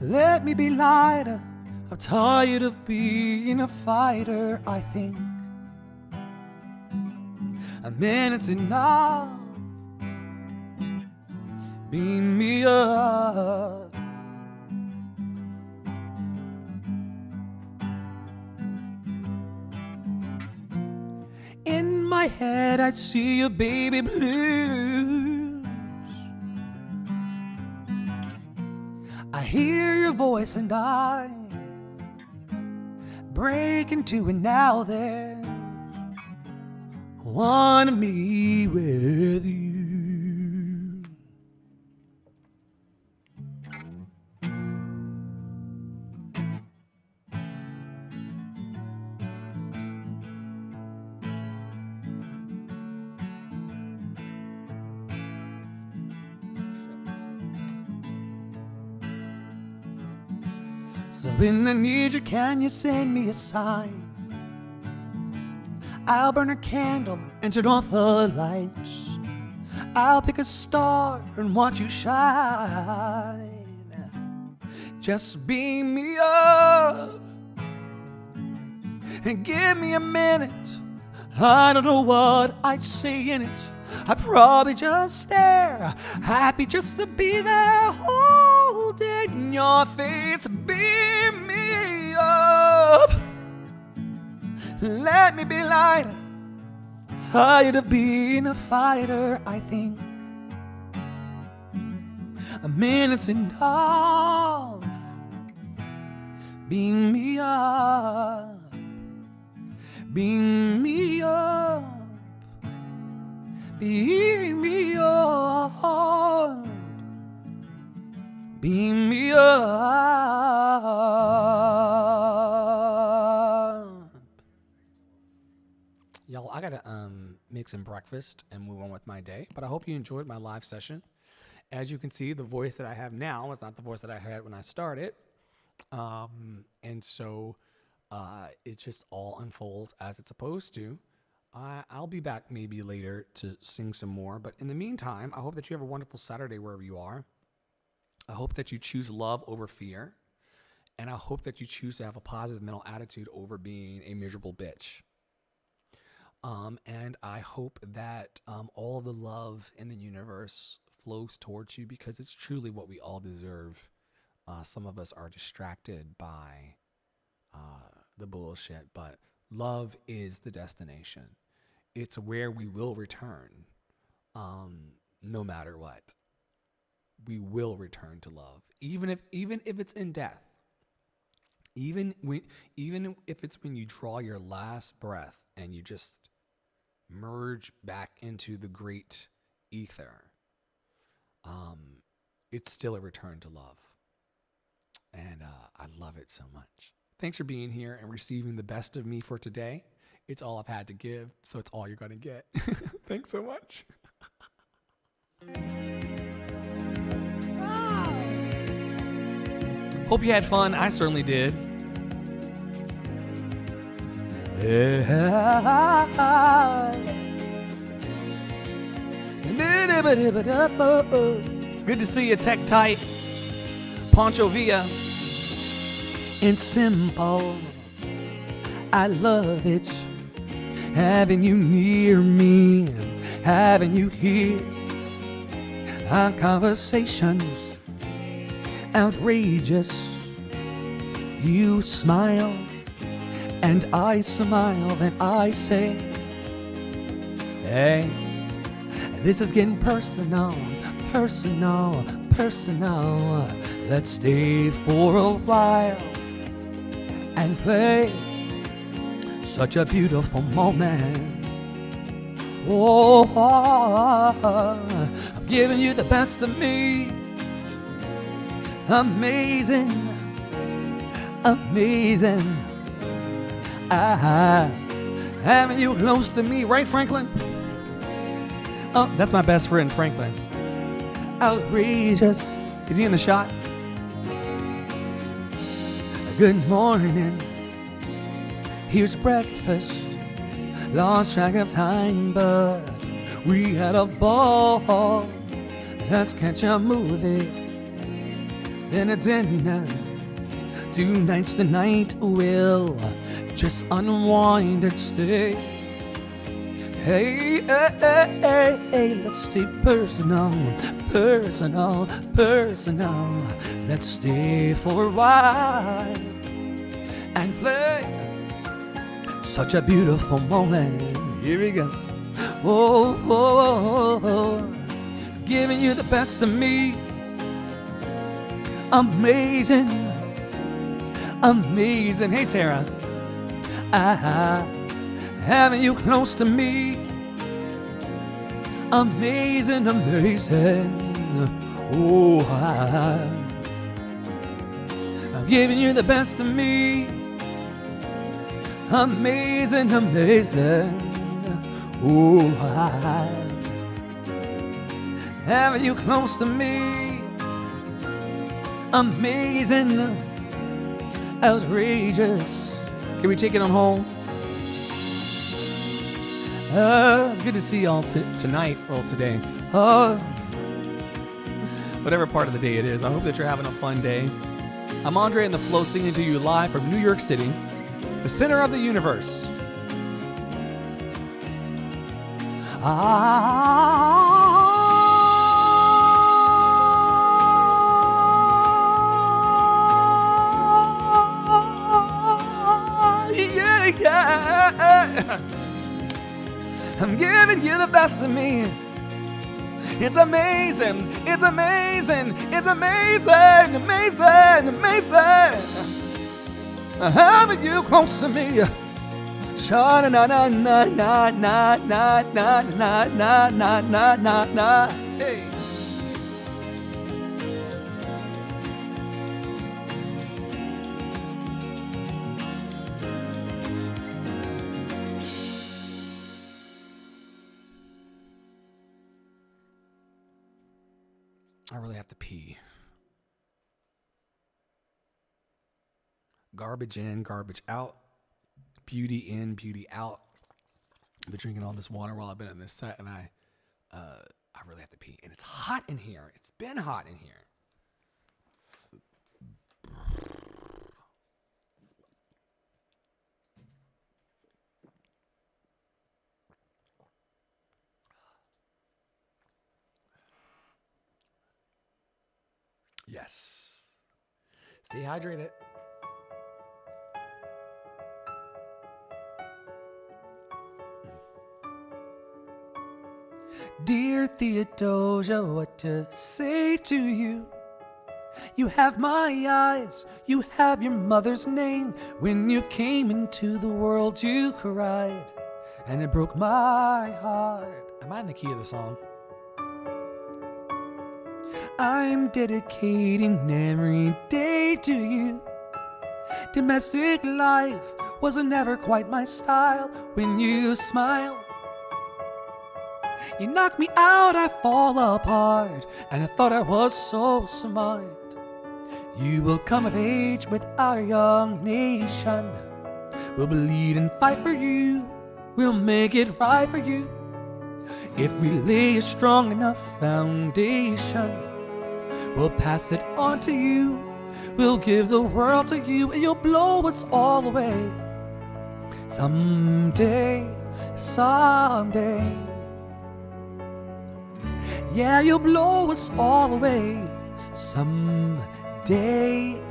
Let me be lighter. I'm tired of being a fighter. I think a minute's enough. Beam me up. In my head I see your baby blues. I hear your voice and I break into it now. There, wanna me with you. So when I need you, can you send me a sign? I'll burn a candle and turn off the lights. I'll pick a star and watch you shine. Just beam me up and give me a minute. I don't know what I'd say in it. I'd probably just stare, happy just to be there, holding your face. Beam me up, let me be lighter. Tired of being a fighter, I think. A minute's enough. Beam me up, beam me up, beam me up, beam me up. Y'all, I gotta make some breakfast and move on with my day, but I hope you enjoyed my live session. As you can see, the voice that I have now is not the voice that I had when I started. And so it just all unfolds as it's supposed to. I'll be back maybe later to sing some more. But in the meantime, I hope that you have a wonderful Saturday wherever you are. I hope that you choose love over fear. And I hope that you choose to have a positive mental attitude over being a miserable bitch. And I hope that all the love in the universe flows towards you, because it's truly what we all deserve. Some of us are distracted by the bullshit, but love is the destination. It's where we will return, no matter what. We will return to love, even if it's in death. Even if it's when you draw your last breath and you just merge back into the great ether. It's still a return to love. And I love it so much. Thanks for being here and receiving the best of me for today. It's all I've had to give, so it's all you're going to get. Thanks so much. Hope you had fun. I certainly did. Good to see you, Tech Tight. Pancho Villa. It's simple. I love it. Having you near me, having you here. Our conversations outrageous. You smile and I smile and I say, hey, this is getting personal, personal, personal. Let's stay for a while and play such a beautiful moment. Oh, I'm giving you the best of me. Amazing, amazing. Having you close to me, right, Franklin? Oh, that's my best friend, Franklin. Outrageous. Is he in the shot? Good morning. Here's breakfast. Lost track of time, but we had a ball. Let's catch a movie. Then a dinner. 2 nights tonight. We'll just unwind and stay. Hey, hey, hey, hey, hey, let's stay personal, personal, personal. Let's stay for a while and play such a beautiful moment. Here we go. Oh, oh, oh, oh. Giving you the best of me. Amazing, amazing. Hey, Tara. Having you close to me. Amazing, amazing. Oh, I'm giving you the best of me. Amazing, amazing. Oh, having you close to me. Amazing, outrageous. Can we take it on home? It's good to see y'all tonight, or today. Whatever part of the day it is, I hope that you're having a fun day. I'm Andre and the Flow singing to you live from New York City, the center of the universe. Yeah. I'm giving you the best of me. It's amazing, it's amazing, it's amazing, amazing, amazing. Having you close to me. Sha na na na na na na na na na na na na na. Hey. I really have to pee. Garbage in, garbage out. Beauty in, beauty out. I've been drinking all this water while I've been in this set, and I really have to pee. And it's hot in here. It's been hot in here. Yes. Stay hydrated. Dear Theodosia, what to say to you? You have my eyes, you have your mother's name. When you came into the world, you cried, and it broke my heart. Am I in the key of the song? I'm dedicating every day to you. Domestic life was never quite my style. When you smile, you knock me out, I fall apart, and I thought I was so smart. You will come of age with our young nation. We'll bleed and fight for you. We'll make it right for you. If we lay a strong enough foundation, we'll pass it on to you. We'll give the world to you, and you'll blow us all away. Someday, someday. Yeah, you'll blow us all away. Someday,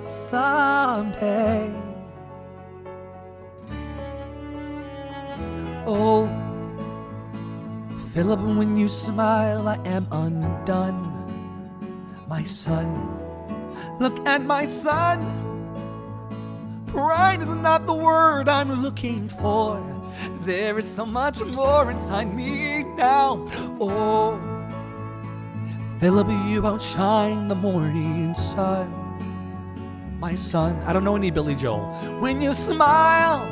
someday. Oh, Philip, when you smile, I am undone. My son, look at my son. Pride is not the word I'm looking for. There is so much more inside me now. Oh, Philip, you outshine the morning sun. My son, I don't know any Billy Joel. When you smile,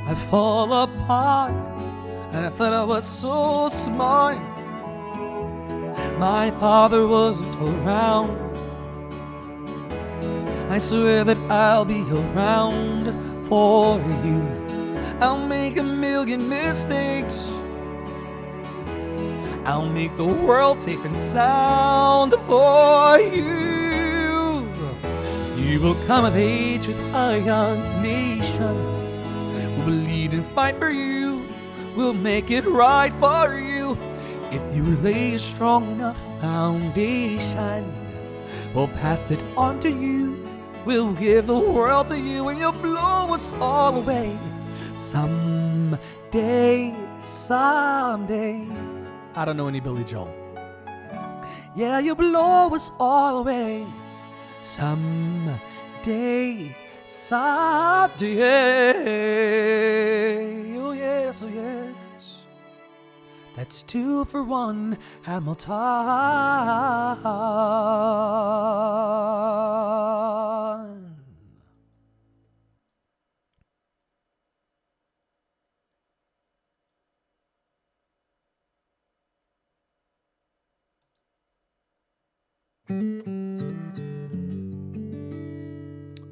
I fall apart, and I thought I was so smart. My father wasn't around. I swear that I'll be around for you. I'll make a million mistakes. I'll make the world safe and sound for you. You will come of age with our young nation. We'll bleed and fight for you. We'll make it right for you. If you lay a strong enough foundation, we'll pass it on to you. We'll give the world to you, and you'll blow us all away. Someday, someday. I don't know any Billy Joel. Yeah, you'll blow us all away. Someday, someday. Oh yes, oh yes. That's 2 for 1, Hamilton.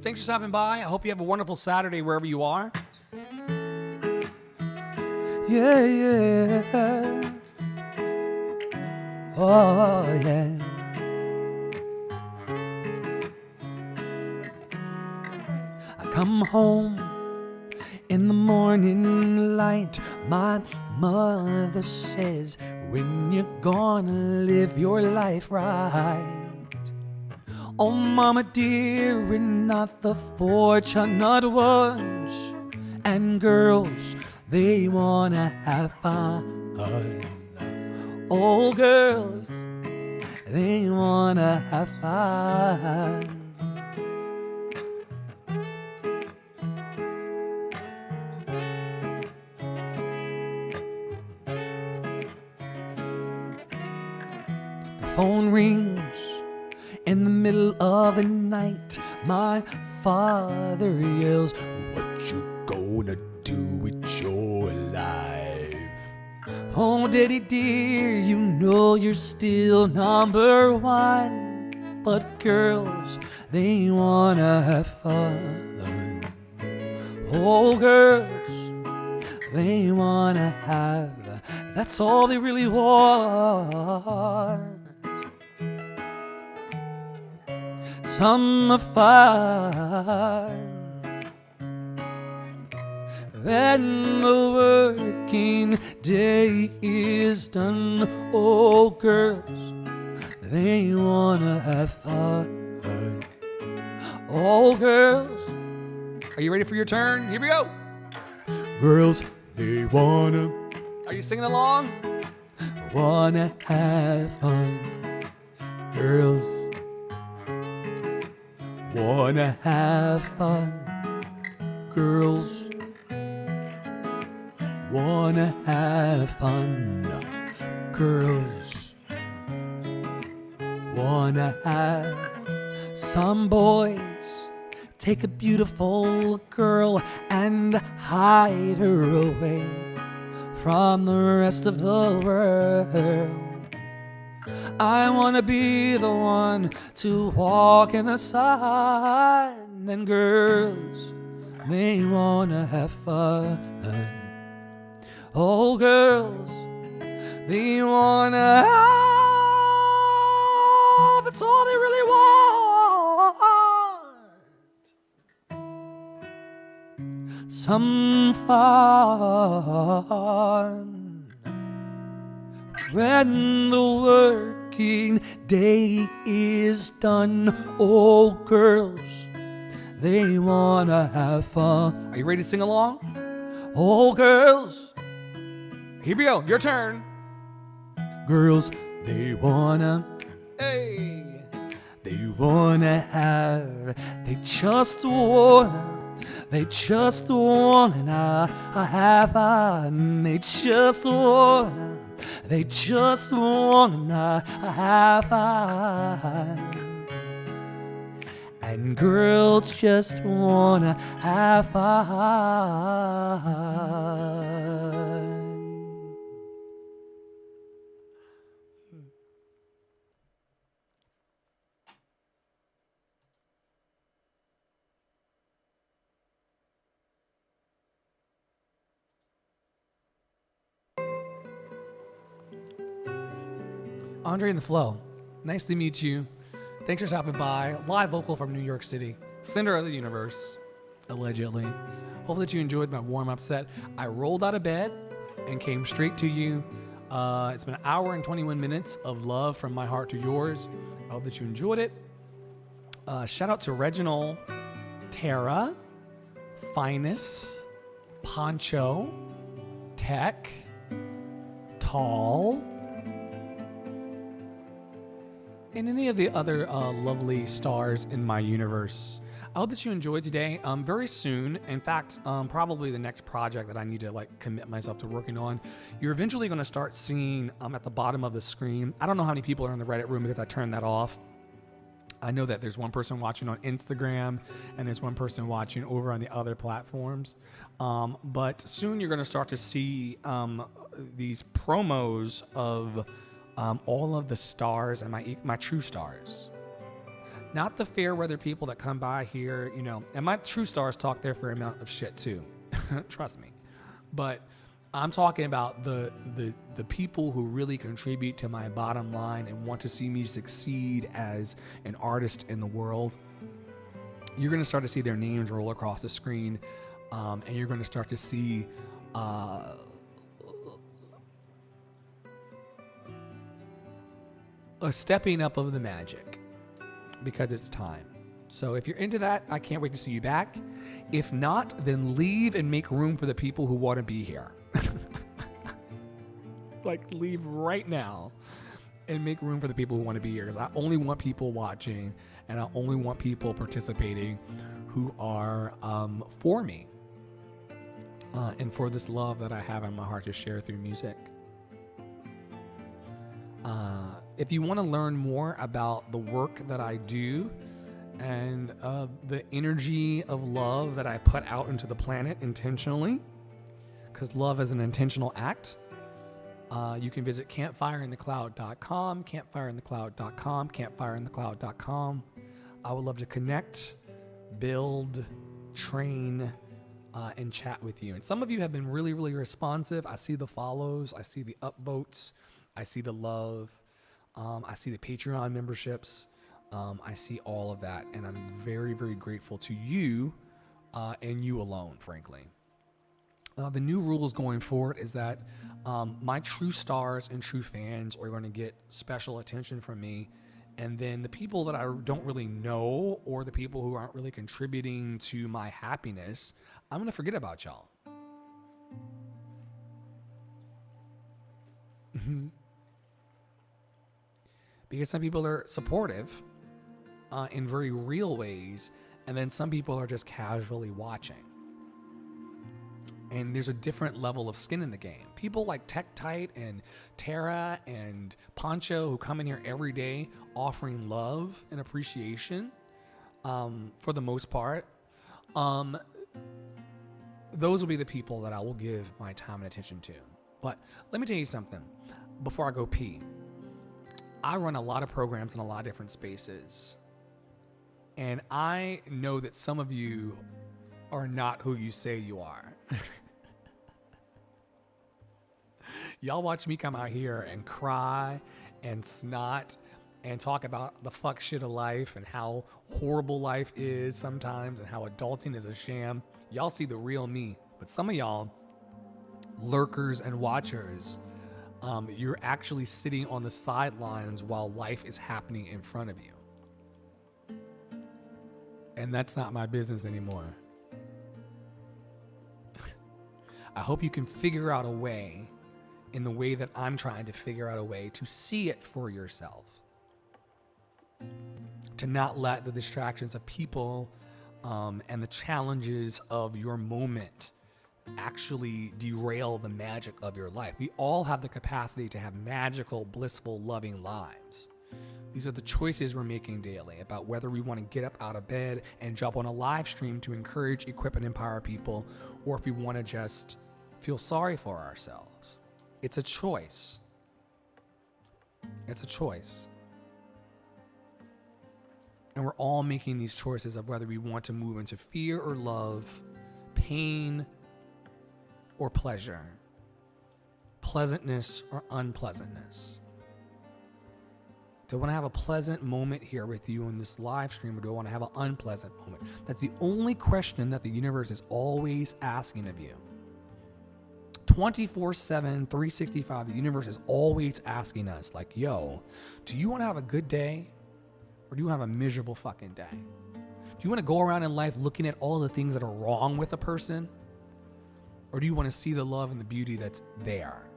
Thanks for stopping by. I hope you have a wonderful Saturday wherever you are. Yeah, yeah. Oh, yeah. I come home in the morning light. My mother says, when you're gonna live your life right. Oh, mama dear, we're not the fortunate ones. And girls, they wanna have fun. Oh, girls, they wanna have fun. The phone rings in the middle of the night. My father yells, what you gonna do with your life? Oh, daddy dear, you know you're still number one. But girls, they wanna have fun. Oh, girls, they wanna have, that's all they really want. Some fun. When the working day is done, oh, girls, they wanna have fun. Oh, girls, are you ready for your turn? Here we go. Girls, they wanna. Are you singing along? Wanna have fun. Girls wanna have fun. Girls wanna have fun. Girls wanna have. Some boys take a beautiful girl and hide her away from the rest of the world. I wanna be the one to walk in the sun. And girls, they wanna have fun. Oh, girls, they wanna have, that's all they really want. Some fun. When the working day is done, oh, girls, they wanna have fun. Are you ready to sing along? Oh, girls, here we go, your turn. Girls, they wanna, hey, they wanna have, they just wanna have fun. They just wanna have fun. And girls just wanna have fun. Andre and the Flow, nice to meet you. Thanks for stopping by. Live vocal from New York City, center of the universe, allegedly. Hope that you enjoyed my warm-up set. I rolled out of bed and came straight to you. It's been an hour and 21 minutes of love from my heart to yours. I hope that you enjoyed it. Shout out to Reginald, Tara, Finest, Poncho, Tech, Tall, and any of the other lovely stars in my universe. I hope that you enjoyed today. Very soon, in fact, probably the next project that I need to commit myself to working on, you're eventually going to start seeing at the bottom of the screen. I don't know how many people are in the Reddit room because I turned that off. I know that there's one person watching on Instagram and there's one person watching over on the other platforms. But soon you're going to start to see these promos of all of the stars and my true stars. Not the fair weather people that come by here, you know, and my true stars talk their fair amount of shit too. Trust me. But I'm talking about the people who really contribute to my bottom line and want to see me succeed as an artist in the world. You're going to start to see their names roll across the screen, and you're going to start to see a stepping up of the magic, because it's time. So if you're into that, I can't wait to see you back. If not, then leave and make room for the people who want to be here. Like, leave right now and make room for the people who want to be here, because I only want people watching, and I only want people participating who are for me and for this love that I have in my heart to share through music. If you want to learn more about the work that I do and the energy of love that I put out into the planet intentionally, because love is an intentional act, you can visit campfireinthecloud.com, campfireinthecloud.com, campfireinthecloud.com. I would love to connect, build, train, and chat with you. And some of you have been really, really responsive. I see the follows. I see the upvotes. I see the love. I see the Patreon memberships. I see all of that. And I'm very, very grateful to you and you alone, frankly. The new rules going forward is that my true stars and true fans are going to get special attention from me. And then the people that I don't really know, or the people who aren't really contributing to my happiness, I'm going to forget about y'all. Because some people are supportive in very real ways, and then some people are just casually watching. And there's a different level of skin in the game. People like Tech Tight and Tara and Poncho, who come in here every day offering love and appreciation, for the most part, those will be the people that I will give my time and attention to. But let me tell you something before I go pee. I run a lot of programs in a lot of different spaces. And I know that some of you are not who you say you are. Y'all watch me come out here and cry and snot and talk about the fuck shit of life and how horrible life is sometimes and how adulting is a sham. Y'all see the real me. But some of y'all, lurkers and watchers, you're actually sitting on the sidelines while life is happening in front of you. And that's not my business anymore. I hope you can figure out a way, in the way that I'm trying to figure out a way, to see it for yourself. To not let the distractions of people and the challenges of your moment actually derail the magic of your life. We all have the capacity to have magical, blissful, loving lives. These are the choices we're making daily about whether we want to get up out of bed and jump on a live stream to encourage, equip, and empower people, or if we want to just feel sorry for ourselves. It's a choice. It's a choice. And we're all making these choices of whether we want to move into fear or love, pain or pleasure, pleasantness or unpleasantness. Do I want to have a pleasant moment here with you in this live stream, or do I want to have an unpleasant moment? That's the only question that the universe is always asking of you. 24/7, 365, the universe is always asking us, like, yo, do you want to have a good day, or do you have a miserable fucking day? Do you want to go around in life looking at all the things that are wrong with a person, or do you want to see the love and the beauty that's there?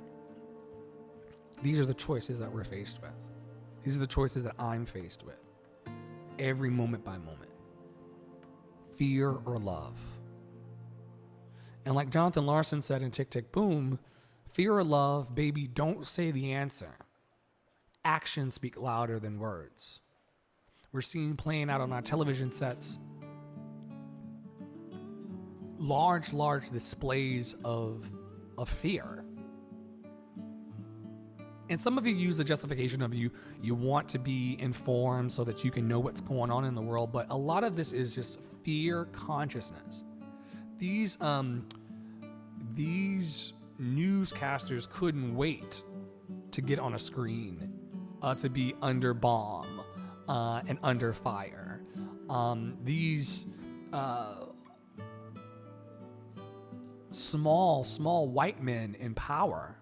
These are the choices that we're faced with. These are the choices that I'm faced with every moment by moment. Fear or love. And like Jonathan Larson said in Tick, Tick, Boom, fear or love, baby, don't say the answer. Actions speak louder than words. We're seeing playing out on our television sets large displays of fear. And some of you use the justification of you want to be informed so that you can know what's going on in the world, but a lot of this is just fear consciousness. These newscasters couldn't wait to get on a screen, to be under bomb and under fire. These small white men in power,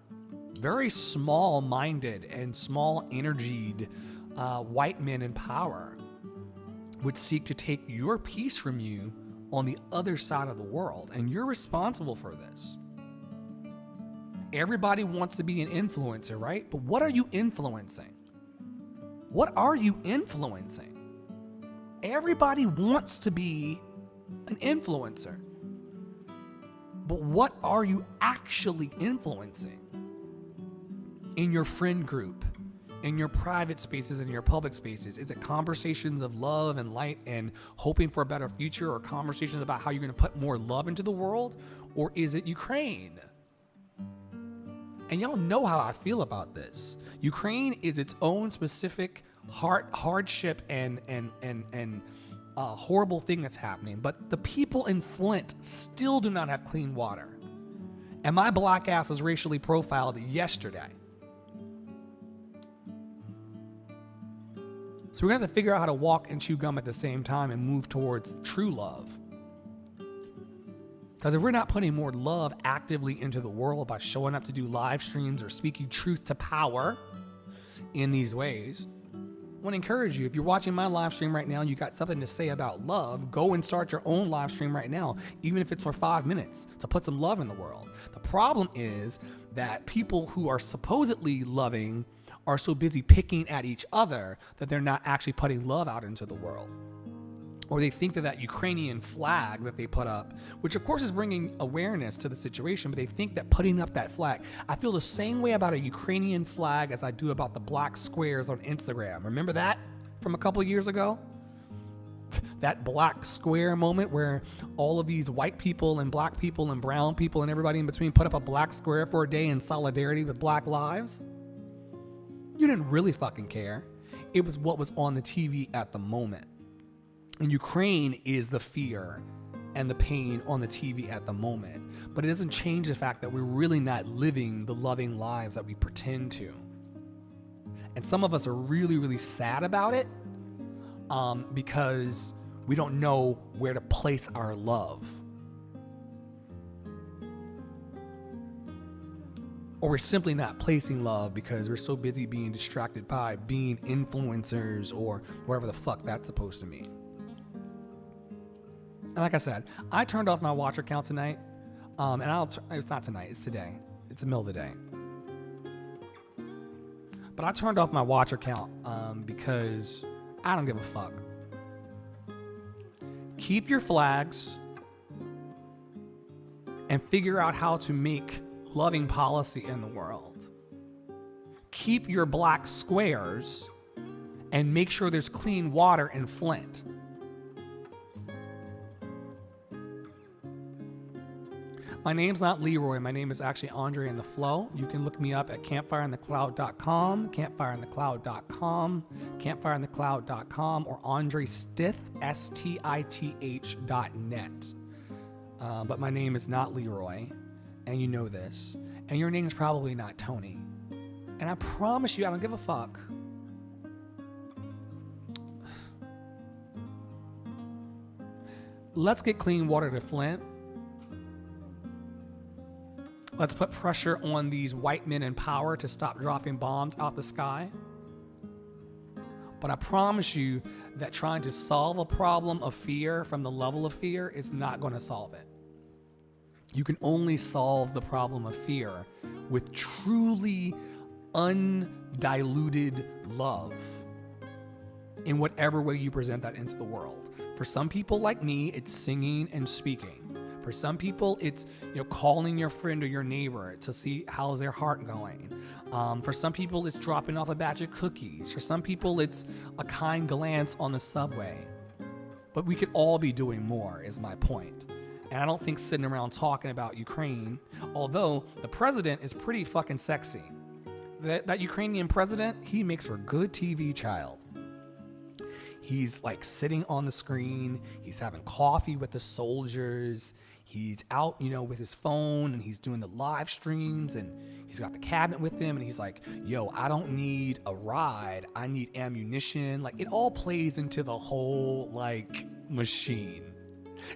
very small-minded and small-energied white men in power, would seek to take your peace from you on the other side of the world, and you're responsible for this. Everybody wants to be an influencer, right? But what are you influencing? What are you influencing? Everybody wants to be an influencer. But what are you actually influencing? In your friend group, in your private spaces, in your public spaces? Is it conversations of love and light and hoping for a better future, or conversations about how you're going to put more love into the world? Or is it Ukraine? And y'all know how I feel about this. Ukraine is its own specific hardship and horrible thing that's happening. But the people in Flint still do not have clean water. And my black ass was racially profiled yesterday. So we're going to have to figure out how to walk and chew gum at the same time and move towards true love. Because if we're not putting more love actively into the world by showing up to do live streams or speaking truth to power in these ways, I want to encourage you, if you're watching my live stream right now and you got something to say about love, go and start your own live stream right now, even if it's for 5 minutes, to put some love in the world. The problem is that people who are supposedly loving are so busy picking at each other that they're not actually putting love out into the world. Or they think that Ukrainian flag that they put up, which of course is bringing awareness to the situation, but they think that putting up that flag, I feel the same way about a Ukrainian flag as I do about the black squares on Instagram. Remember that from a couple years ago? That black square moment where all of these white people and black people and brown people and everybody in between put up a black square for a day in solidarity with black lives? You didn't really fucking care. It was what was on the TV at the moment. And Ukraine is the fear and the pain on the TV at the moment. But it doesn't change the fact that we're really not living the loving lives that we pretend to. And some of us are really, really sad about it because we don't know where to place our love. Or we're simply not placing love because we're so busy being distracted by being influencers or whatever the fuck that's supposed to mean. And like I said, I turned off my watch account tonight. It's not tonight, it's today. It's the middle of the day. But I turned off my watch account because I don't give a fuck. Keep your flags and figure out how to make loving policy in the world. Keep your black squares and make sure there's clean water in Flint. My name's not Leroy. My name is actually Andre in the Flow. You can look me up at campfireinthecloud.com, campfireinthecloud.com, campfireinthecloud.com, or Andre Stith, STITH.net. But my name is not Leroy, and you know this. And your name is probably not Tony. And I promise you, I don't give a fuck. Let's get clean water to Flint. Let's put pressure on these white men in power to stop dropping bombs out the sky. But I promise you that trying to solve a problem of fear from the level of fear is not going to solve it. You can only solve the problem of fear with truly undiluted love in whatever way you present that into the world. For some people like me, it's singing and speaking. For some people, it's calling your friend or your neighbor to see how's their heart going. For some people, it's dropping off a batch of cookies. For some people, it's a kind glance on the subway. But we could all be doing more, is my point. And I don't think sitting around talking about Ukraine, although the president is pretty fucking sexy. that Ukrainian president, he makes for a good TV child. He's like sitting on the screen. He's having coffee with the soldiers. He's out, you know, with his phone, and he's doing the live streams, and he's got the cabinet with him, and he's like, yo, I don't need a ride. I need ammunition. Like, it all plays into the whole, like, machine.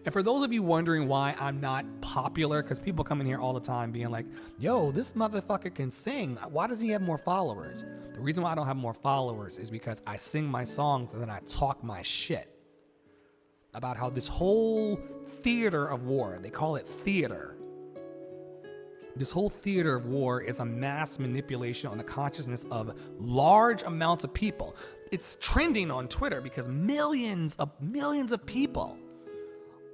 And for those of you wondering why I'm not popular, because people come in here all the time being like, yo, this motherfucker can sing. Why does he have more followers? The reason why I don't have more followers is because I sing my songs and then I talk my shit about how this whole theater of war, they call it theater. This whole theater of war is a mass manipulation on the consciousness of large amounts of people. It's trending on Twitter because millions of people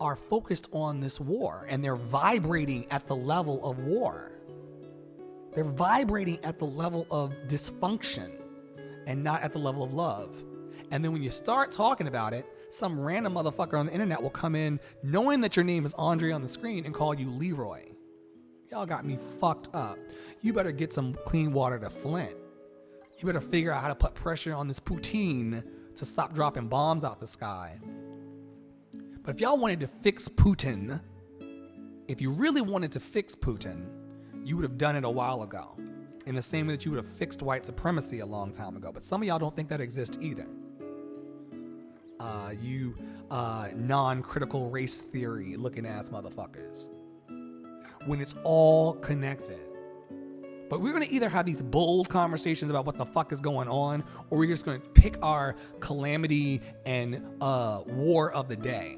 are focused on this war, and they're vibrating at the level of war. They're vibrating at the level of dysfunction and not at the level of love. And then when you start talking about it, some random motherfucker on the internet will come in knowing that your name is Andre on the screen and call you Leroy. Y'all got me fucked up. You better get some clean water to Flint. You better figure out how to put pressure on this Putin to stop dropping bombs out the sky. But if y'all wanted to fix Putin, if you really wanted to fix Putin, you would have done it a while ago. In the same way that you would have fixed white supremacy a long time ago. But some of y'all don't think that exists either. You non-critical race theory looking ass motherfuckers. When it's all connected. But we're going to either have these bold conversations about what the fuck is going on, or we're just going to pick our calamity and war of the day.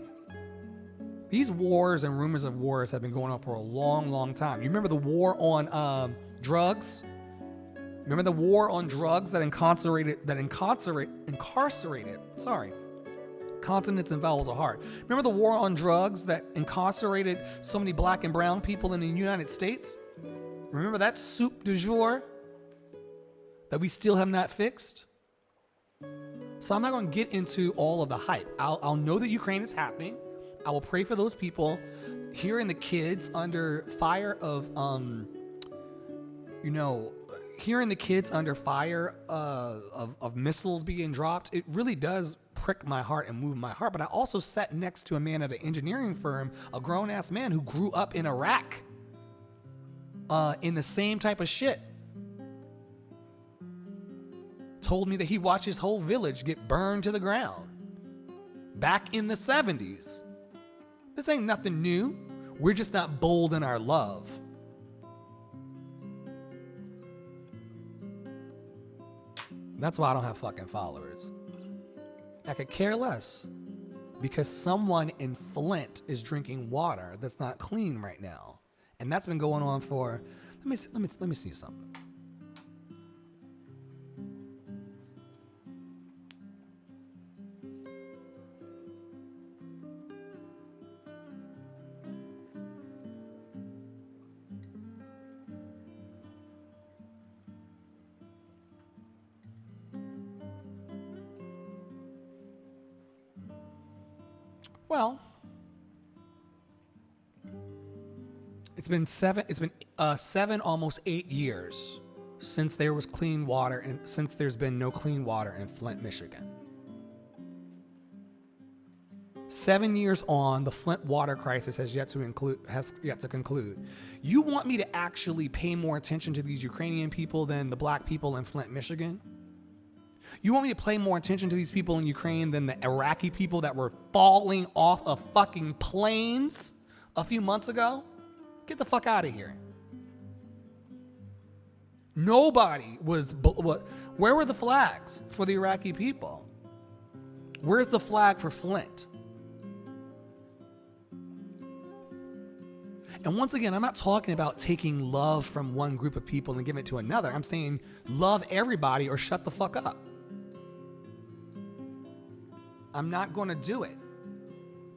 These wars and rumors of wars have been going on for a long, long time. You remember the war on drugs? Remember the war on drugs that incarcerated consonants and vowels of heart. Remember the war on drugs that incarcerated so many black and brown people in the United States? Remember that soup du jour that we still have not fixed? So I'm not going to get into all of the hype. I'll know that Ukraine is happening. I will pray for those people. Hearing the kids under fire of, hearing the kids under fire of missiles being dropped, it really does prick my heart and move my heart. But I also sat next to a man at an engineering firm, a grown-ass man who grew up in Iraq in the same type of shit. Told me that he watched his whole village get burned to the ground back in the 70s. This ain't nothing new. We're just not bold in our love. That's why I don't have fucking followers. I could care less because someone in Flint is drinking water that's not clean right now. And that's been going on for, let me see something. Well, it's been seven, almost 8 years since there was clean water and since there's been no clean water in Flint, Michigan. 7 years on, the Flint water crisis has yet to conclude. You want me to actually pay more attention to these Ukrainian people than the black people in Flint, Michigan? You want me to pay more attention to these people in Ukraine than the Iraqi people that were falling off of fucking planes a few months ago? Get the fuck out of here. Nobody was... Where were the flags for the Iraqi people? Where's the flag for Flint? And once again, I'm not talking about taking love from one group of people and giving it to another. I'm saying love everybody or shut the fuck up. I'm not going to do it.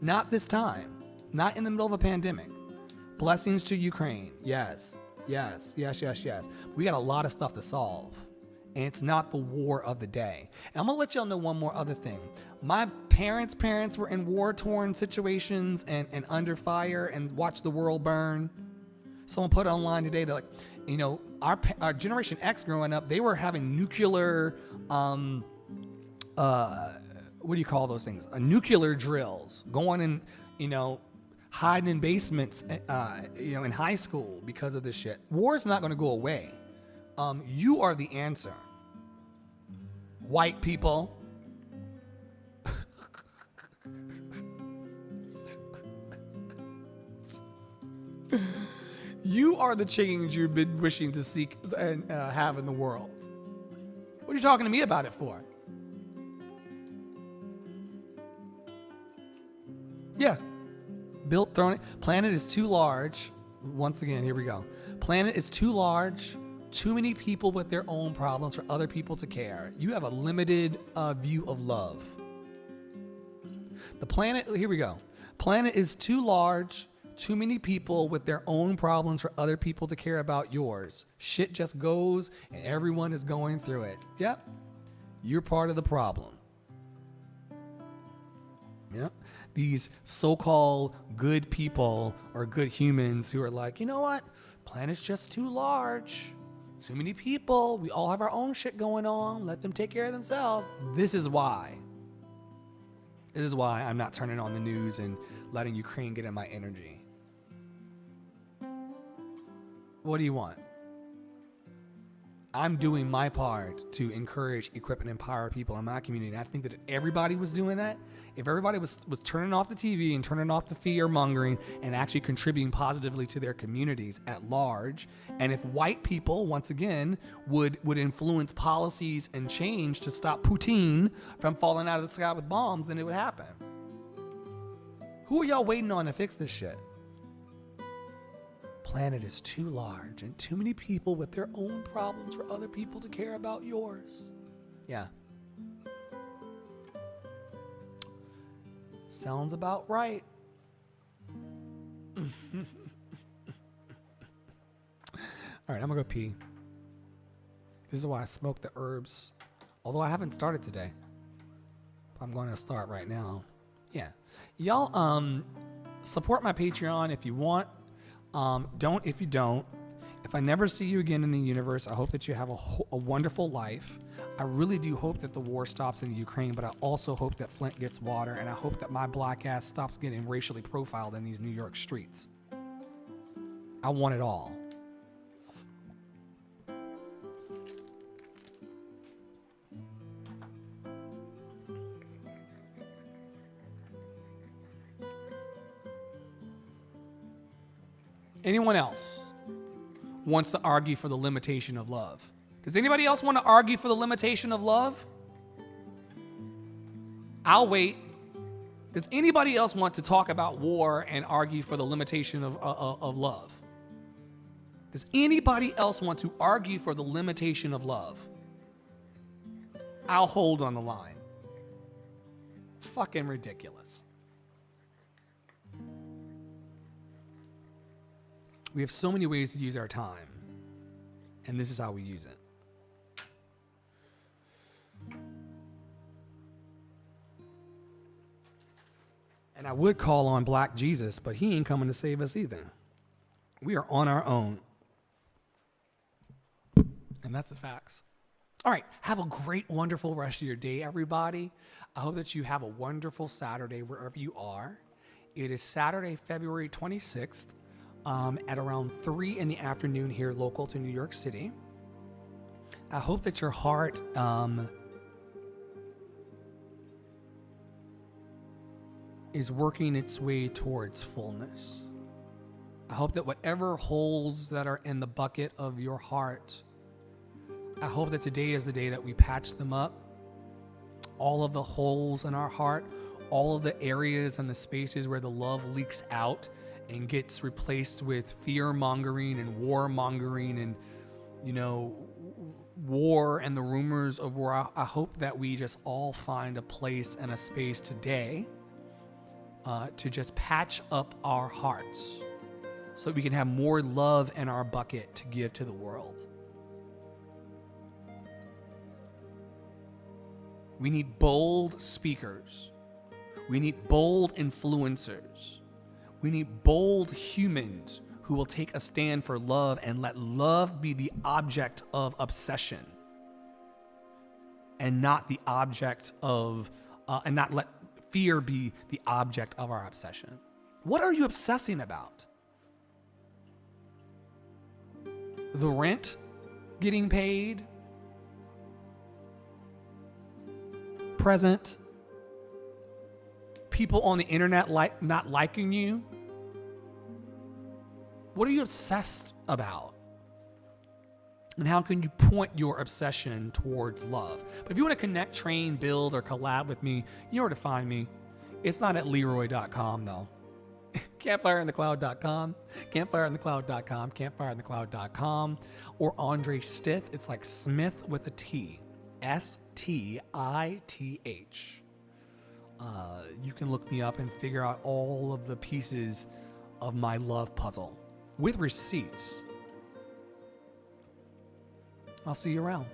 Not this time. Not in the middle of a pandemic. Blessings to Ukraine. Yes. Yes. Yes, yes, yes. We got a lot of stuff to solve. And it's not the war of the day. And I'm going to let y'all know one more other thing. My parents' were in war-torn situations and under fire and watched the world burn. Someone put it online today that, like, you know, our Generation X growing up, they were having nuclear, what do you call those things? Nuclear drills, going in, you know, hiding in basements, you know, in high school because of this shit. War is not going to go away. You are the answer. White people. You are the change you've been wishing to seek and have in the world. What are you talking to me about it for? Yeah. Planet is too large. Once again, here we go. Planet is too large. Too many people with their own problems for other people to care. You have a limited view of love. The planet, here we go. Planet is too large. Too many people with their own problems for other people to care about yours. Shit just goes and everyone is going through it. Yep. You're part of the problem. Yep. These so-called good people or good humans who are like, you know what? Planet's just too large. Too many people. We all have our own shit going on. Let them take care of themselves. This is why. This is why I'm not turning on the news and letting Ukraine get in my energy. What do you want? I'm doing my part to encourage, equip, and empower people in my community. And I think that if everybody was doing that, if everybody was turning off the TV and turning off the fear mongering and actually contributing positively to their communities at large, and if white people, once again, would influence policies and change to stop Putin from falling out of the sky with bombs, then it would happen. Who are y'all waiting on to fix this shit? Planet is too large and too many people with their own problems for other people to care about yours. Yeah. Sounds about right. All right, I'm gonna go pee. This is why I smoke the herbs. Although I haven't started today. I'm gonna start right now. Yeah. Y'all support my Patreon if you want. Don't if you don't. If I never see you again in the universe, I hope that you have a wonderful life. I really do hope that the war stops in Ukraine, but I also hope that Flint gets water, and I hope that my black ass stops getting racially profiled in these New York streets. I want it all. Anyone else wants to argue for the limitation of love? Does anybody else want to argue for the limitation of love? I'll wait. Does anybody else want to talk about war and argue for the limitation of love? Does anybody else want to argue for the limitation of love? I'll hold on the line. Fucking ridiculous. We have so many ways to use our time, and this is how we use it. And I would call on Black Jesus, but he ain't coming to save us either. We are on our own. And that's the facts. All right, have a great, wonderful rest of your day, everybody. I hope that you have a wonderful Saturday wherever you are. It is Saturday, February 26th. At around 3 in the afternoon here local to New York City. I hope that your heart is working its way towards fullness. I hope that whatever holes that are in the bucket of your heart, I hope that today is the day that we patch them up. All of the holes in our heart, all of the areas and the spaces where the love leaks out and gets replaced with fear-mongering and war-mongering and, you know, war and the rumors of war. I hope that we just all find a place and a space today to just patch up our hearts so that we can have more love in our bucket to give to the world. We need bold speakers. We need bold influencers. We need bold humans who will take a stand for love and let love be the object of obsession and not the object of, and not let fear be the object of our obsession. What are you obsessing about? The rent getting paid? Present? People on the internet not liking you? What are you obsessed about? And how can you point your obsession towards love? But if you want to connect, train, build, or collab with me, you know where to find me. It's not at Leroy.com though. CampfireInTheCloud.com, CampfireInTheCloud.com, CampfireInTheCloud.com, or Andre Stith. It's like Smith with a T. Stith. You can look me up and figure out all of the pieces of my love puzzle with receipts. I'll see you around.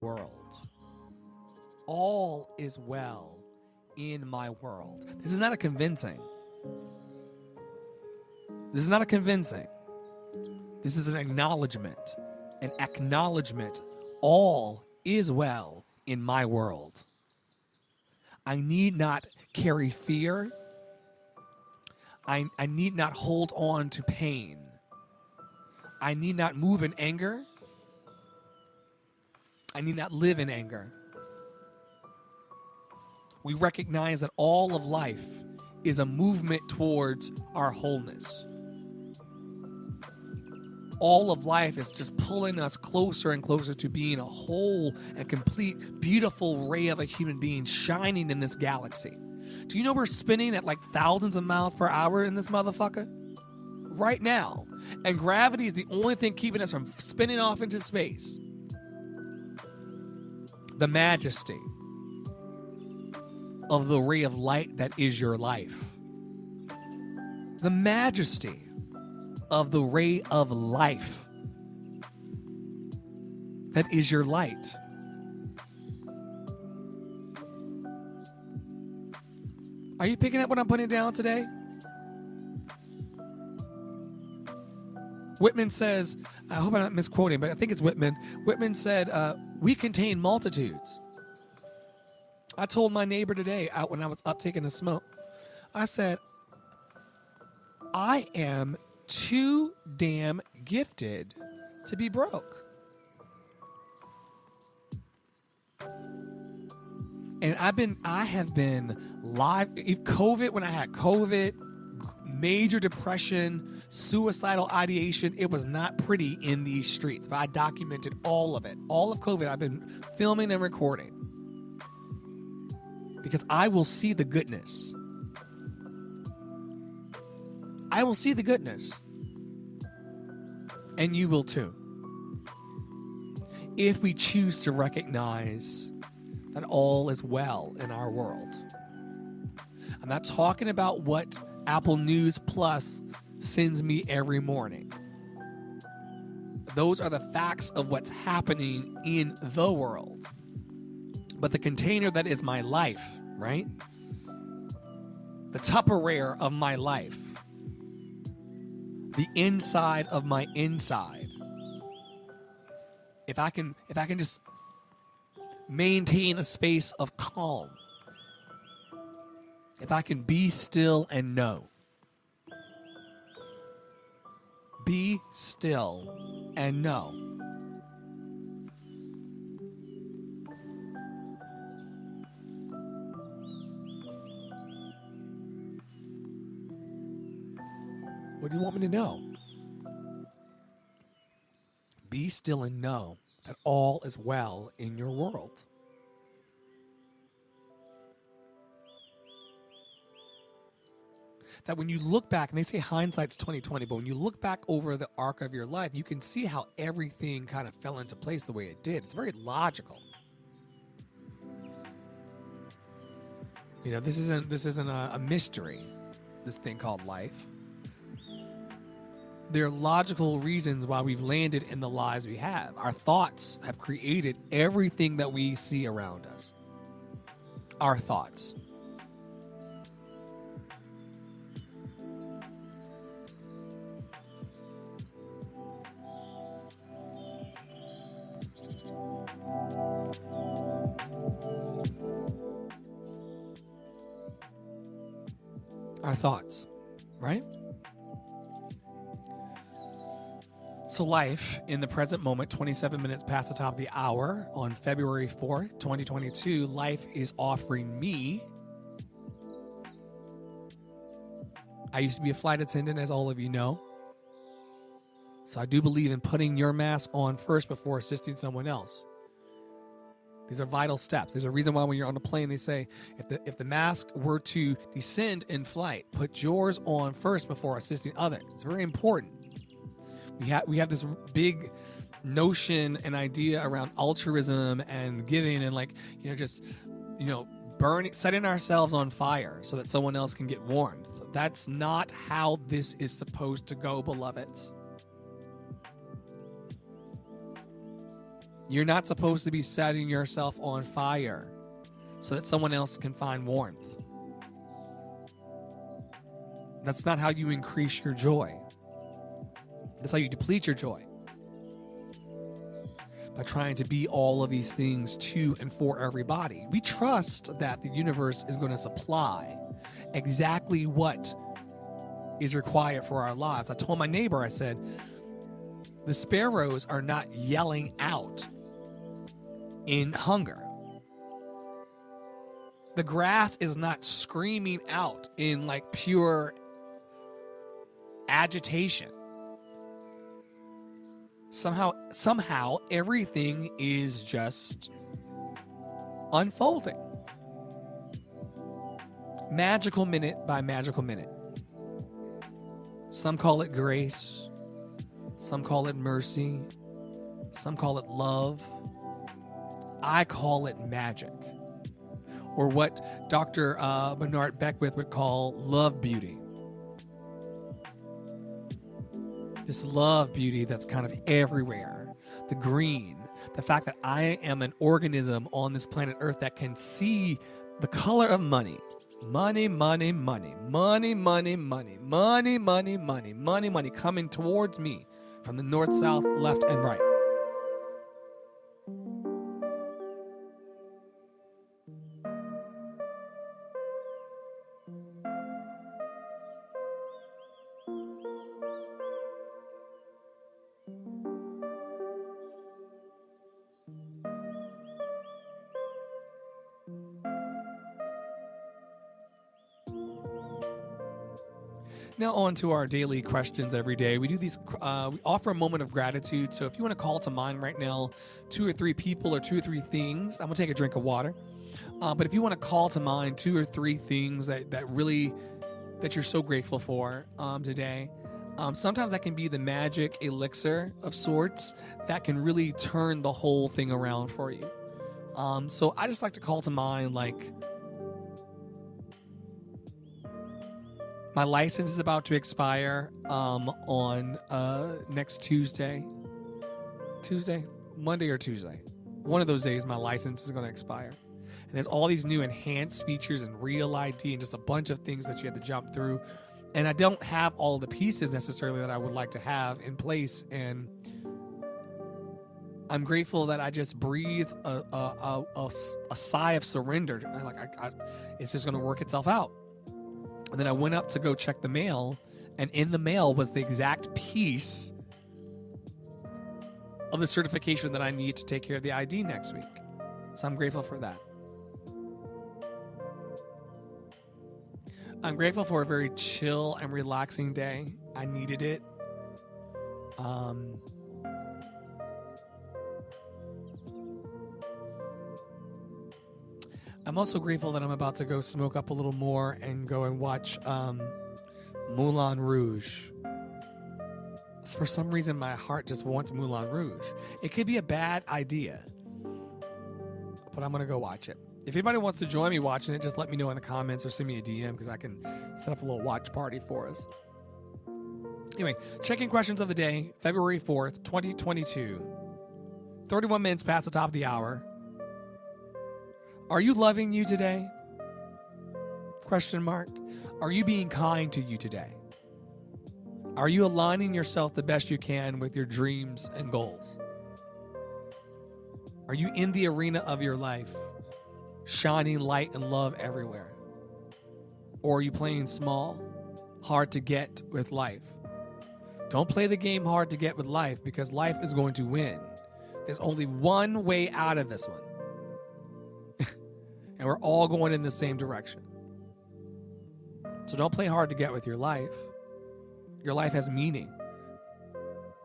world. All is well in my world. This is not a convincing. This is not a convincing. This is an acknowledgement. An acknowledgement. All is well in my world. I need not carry fear. I need not hold on to pain. I need not move in anger. I need not live in anger. We recognize that all of life is a movement towards our wholeness. All of life is just pulling us closer and closer to being a whole and complete, beautiful ray of a human being shining in this galaxy. Do you know we're spinning at like thousands of miles per hour in this motherfucker? Right now. And gravity is the only thing keeping us from spinning off into space. The majesty of the ray of light that is your life. The majesty of the ray of life that is your light. Are you picking up what I'm putting down today? Whitman says, I hope I'm not misquoting, but I think it's Whitman. Whitman said, we contain multitudes. I told my neighbor today, out when I was up taking a smoke, I said, I am too damn gifted to be broke. And I have been live, COVID, when I had COVID, major depression, suicidal ideation, it was not pretty in these streets, but I documented all of it. All of COVID, I've been filming and recording. Because I will see the goodness. I will see the goodness. And you will too. If we choose to recognize that all is well in our world. I'm not talking about what Apple News Plus sends me every morning. Those are the facts of what's happening in the world. But the container that is my life, right? The Tupperware of my life. The inside of my inside. If I can just maintain a space of calm. If I can be still and know. Be still and know. What do you want me to know? Be still and know that all is well in your world. That when you look back, and they say hindsight's 20/20, but when you look back over the arc of your life, you can see how everything kind of fell into place the way it did. It's very logical. You know, this isn't a mystery, this thing called life. There are logical reasons why we've landed in the lives we have. Our thoughts have created everything that we see around us. Our thoughts. Our thoughts, right? So life in the present moment, 27 minutes past the top of the hour on February 4th, 2022, life is offering me. I used to be a flight attendant, as all of you know. So I do believe in putting your mask on first before assisting someone else. These are vital steps. There's a reason why when you're on a plane, they say, if the mask were to descend in flight, put yours on first before assisting others. It's very important. We have this big notion and idea around altruism and giving and burning, setting ourselves on fire so that someone else can get warmth. That's not how this is supposed to go, beloveds. You're not supposed to be setting yourself on fire so that someone else can find warmth. That's not how you increase your joy. That's how you deplete your joy. By trying to be all of these things to and for everybody. We trust that the universe is going to supply exactly what is required for our lives. I told my neighbor, I said, the sparrows are not yelling out in hunger. The grass is not screaming out in like pure agitation. Somehow everything is just unfolding. Magical minute by magical minute. Some call it grace. Some call it mercy. Some call it love. I call it magic. Or what Dr. Bernard Beckwith would call love beauty. This love beauty that's kind of everywhere. The green. The fact that I am an organism on this planet Earth that can see the color of money. Money, money, money. Money, money, money. Money, money, money. Money, money coming towards me from the north, south, left, and right. Now on to our daily questions every day. We do these, we offer a moment of gratitude. So if you want to call to mind right now 2 or 3 people or 2 or 3 things, I'm going to take a drink of water. But if you want to call to mind 2 or 3 things that you're so grateful for today, sometimes that can be the magic elixir of sorts that can really turn the whole thing around for you. So I just like to call to mind like, my license is about to expire on next Tuesday, Monday or Tuesday. One of those days my license is going to expire. And there's all these new enhanced features and Real ID and just a bunch of things that you have to jump through. And I don't have all the pieces necessarily that I would like to have in place. And I'm grateful that I just breathe a sigh of surrender. It's just going to work itself out. And then I went up to go check the mail, and in the mail was the exact piece of the certification that I need to take care of the ID next week. So I'm grateful for that. I'm grateful for a very chill and relaxing day. I needed it. I'm also grateful that I'm about to go smoke up a little more and go and watch Moulin Rouge. For some reason, my heart just wants Moulin Rouge. It could be a bad idea, but I'm going to go watch it. If anybody wants to join me watching it, just let me know in the comments or send me a DM because I can set up a little watch party for us. Anyway, checking questions of the day, February 4th, 2022. 31 minutes past the top of the hour. Are you loving you today? Question mark. Are you being kind to you today? Are you aligning yourself the best you can with your dreams and goals? Are you in the arena of your life, shining light and love everywhere? Or are you playing small, hard to get with life? Don't play the game hard to get with life because life is going to win. There's only one way out of this one. And we're all going in the same direction. So don't play hard to get with your life. Your life has meaning.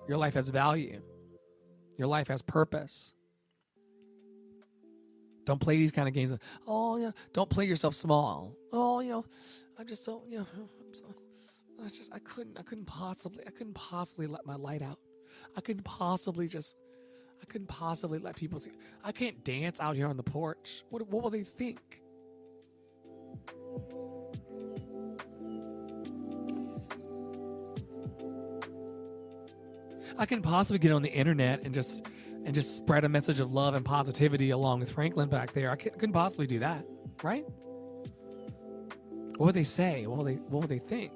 Your life has value. Your life has purpose. Don't play these kind of games. Oh, yeah. Don't play yourself small. Oh, I'm just so, I couldn't possibly let my light out. I couldn't possibly let people see. I can't dance out here on the porch. What will they think? I couldn't possibly get on the internet and just spread a message of love and positivity along with Franklin back there. I couldn't possibly do that, right? What would they say? What would they think?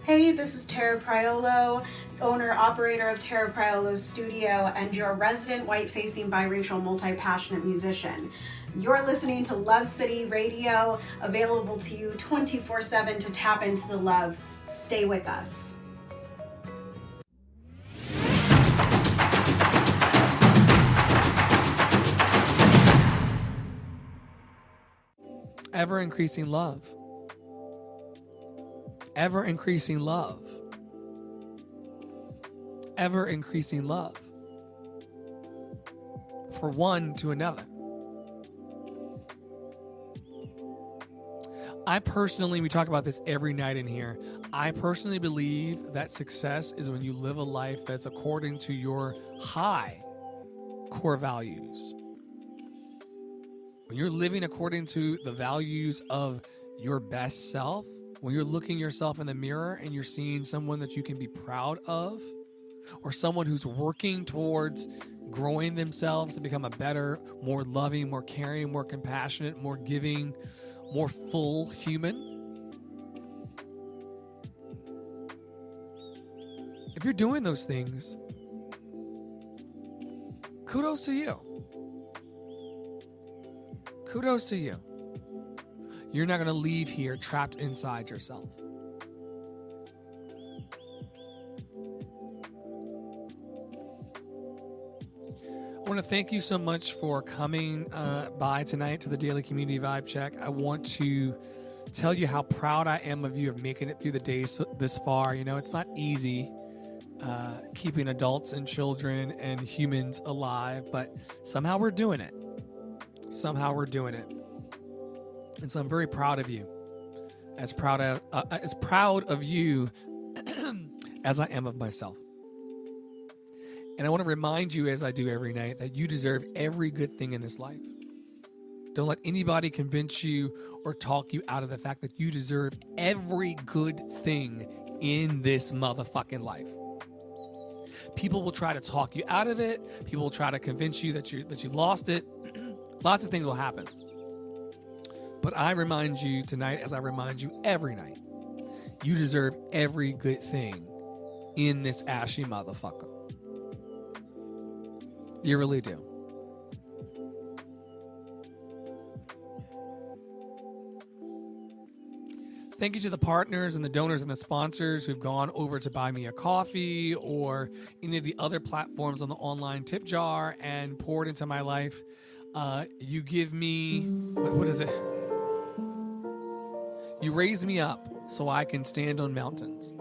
Hey, this is Tara Priolo, owner-operator of Tara Priolo Studio and your resident white-facing biracial multi-passionate musician. You're listening to Love City Radio, available to you 24/7 to tap into the love. Stay with us. Ever-increasing love. Ever-increasing love. Ever-increasing love. For one to another. I personally, we talk about this every night in here, I personally believe that success is when you live a life that's according to your high core values. When you're living according to the values of your best self, when you're looking yourself in the mirror and you're seeing someone that you can be proud of, or someone who's working towards growing themselves to become a better, more loving, more caring, more compassionate, more giving, more full human. If you're doing those things, kudos to you. Kudos to you. You're not going to leave here trapped inside yourself. I want to thank you so much for coming by tonight to the Daily Community Vibe Check. I want to tell you how proud I am of you of making it through the days this far. You know, it's not easy keeping adults and children and humans alive, but somehow we're doing it. Somehow we're doing it. And so I'm very proud of you. As proud of you as I am of myself. And I want to remind you, as I do every night, that you deserve every good thing in this life. Don't let anybody convince you or talk you out of the fact that you deserve every good thing in this motherfucking life. People will try to talk you out of it. People will try to convince you that you lost it. Lots of things will happen. But I remind you tonight, as I remind you every night, you deserve every good thing in this ashy motherfucker. You really do. Thank you to the partners and the donors and the sponsors who've gone over to buy me a coffee or any of the other platforms on the online tip jar and poured into my life. You give me, what is it? You raise me up so I can stand on mountains.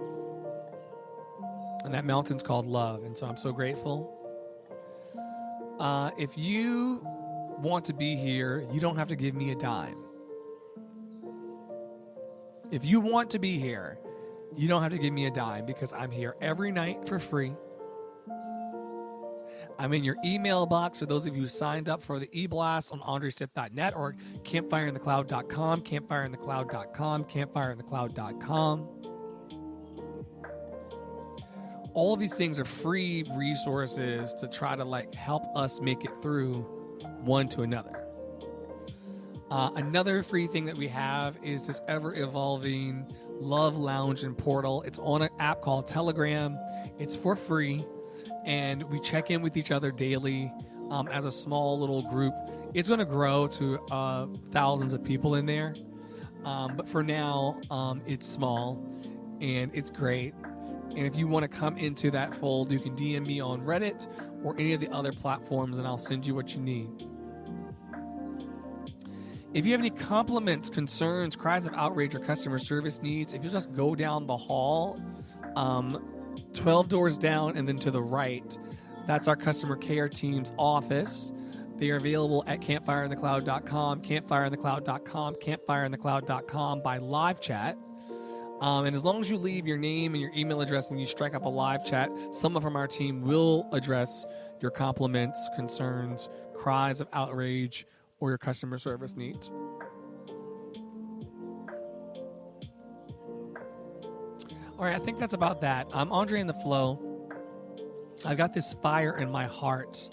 And that mountain's called love. And so I'm so grateful. If you want to be here, you don't have to give me a dime. If you want to be here, you don't have to give me a dime because I'm here every night for free. I'm in your email box for those of you who signed up for the e-blast on andrestiff.net or campfireinthecloud.com, campfireinthecloud.com, campfireinthecloud.com. All of these things are free resources to try to help us make it through one to another. Another free thing that we have is this ever-evolving Love Lounge and Portal. It's on an app called Telegram. It's for free, and we check in with each other daily as a small little group. It's going to grow to thousands of people in there, but for now, it's small, and it's great. And if you want to come into that fold, you can DM me on Reddit or any of the other platforms, and I'll send you what you need. If you have any compliments, concerns, cries of outrage, or customer service needs, if you just go down the hall, 12 doors down and then to the right, that's our customer care team's office. They are available at campfireinthecloud.com, campfireinthecloud.com, campfireinthecloud.com by live chat. And as long as you leave your name and your email address and you strike up a live chat, someone from our team will address your compliments, concerns, cries of outrage, or your customer service needs. All right, I think that's about that. I'm Andre in the Flow. I've got this fire in my heart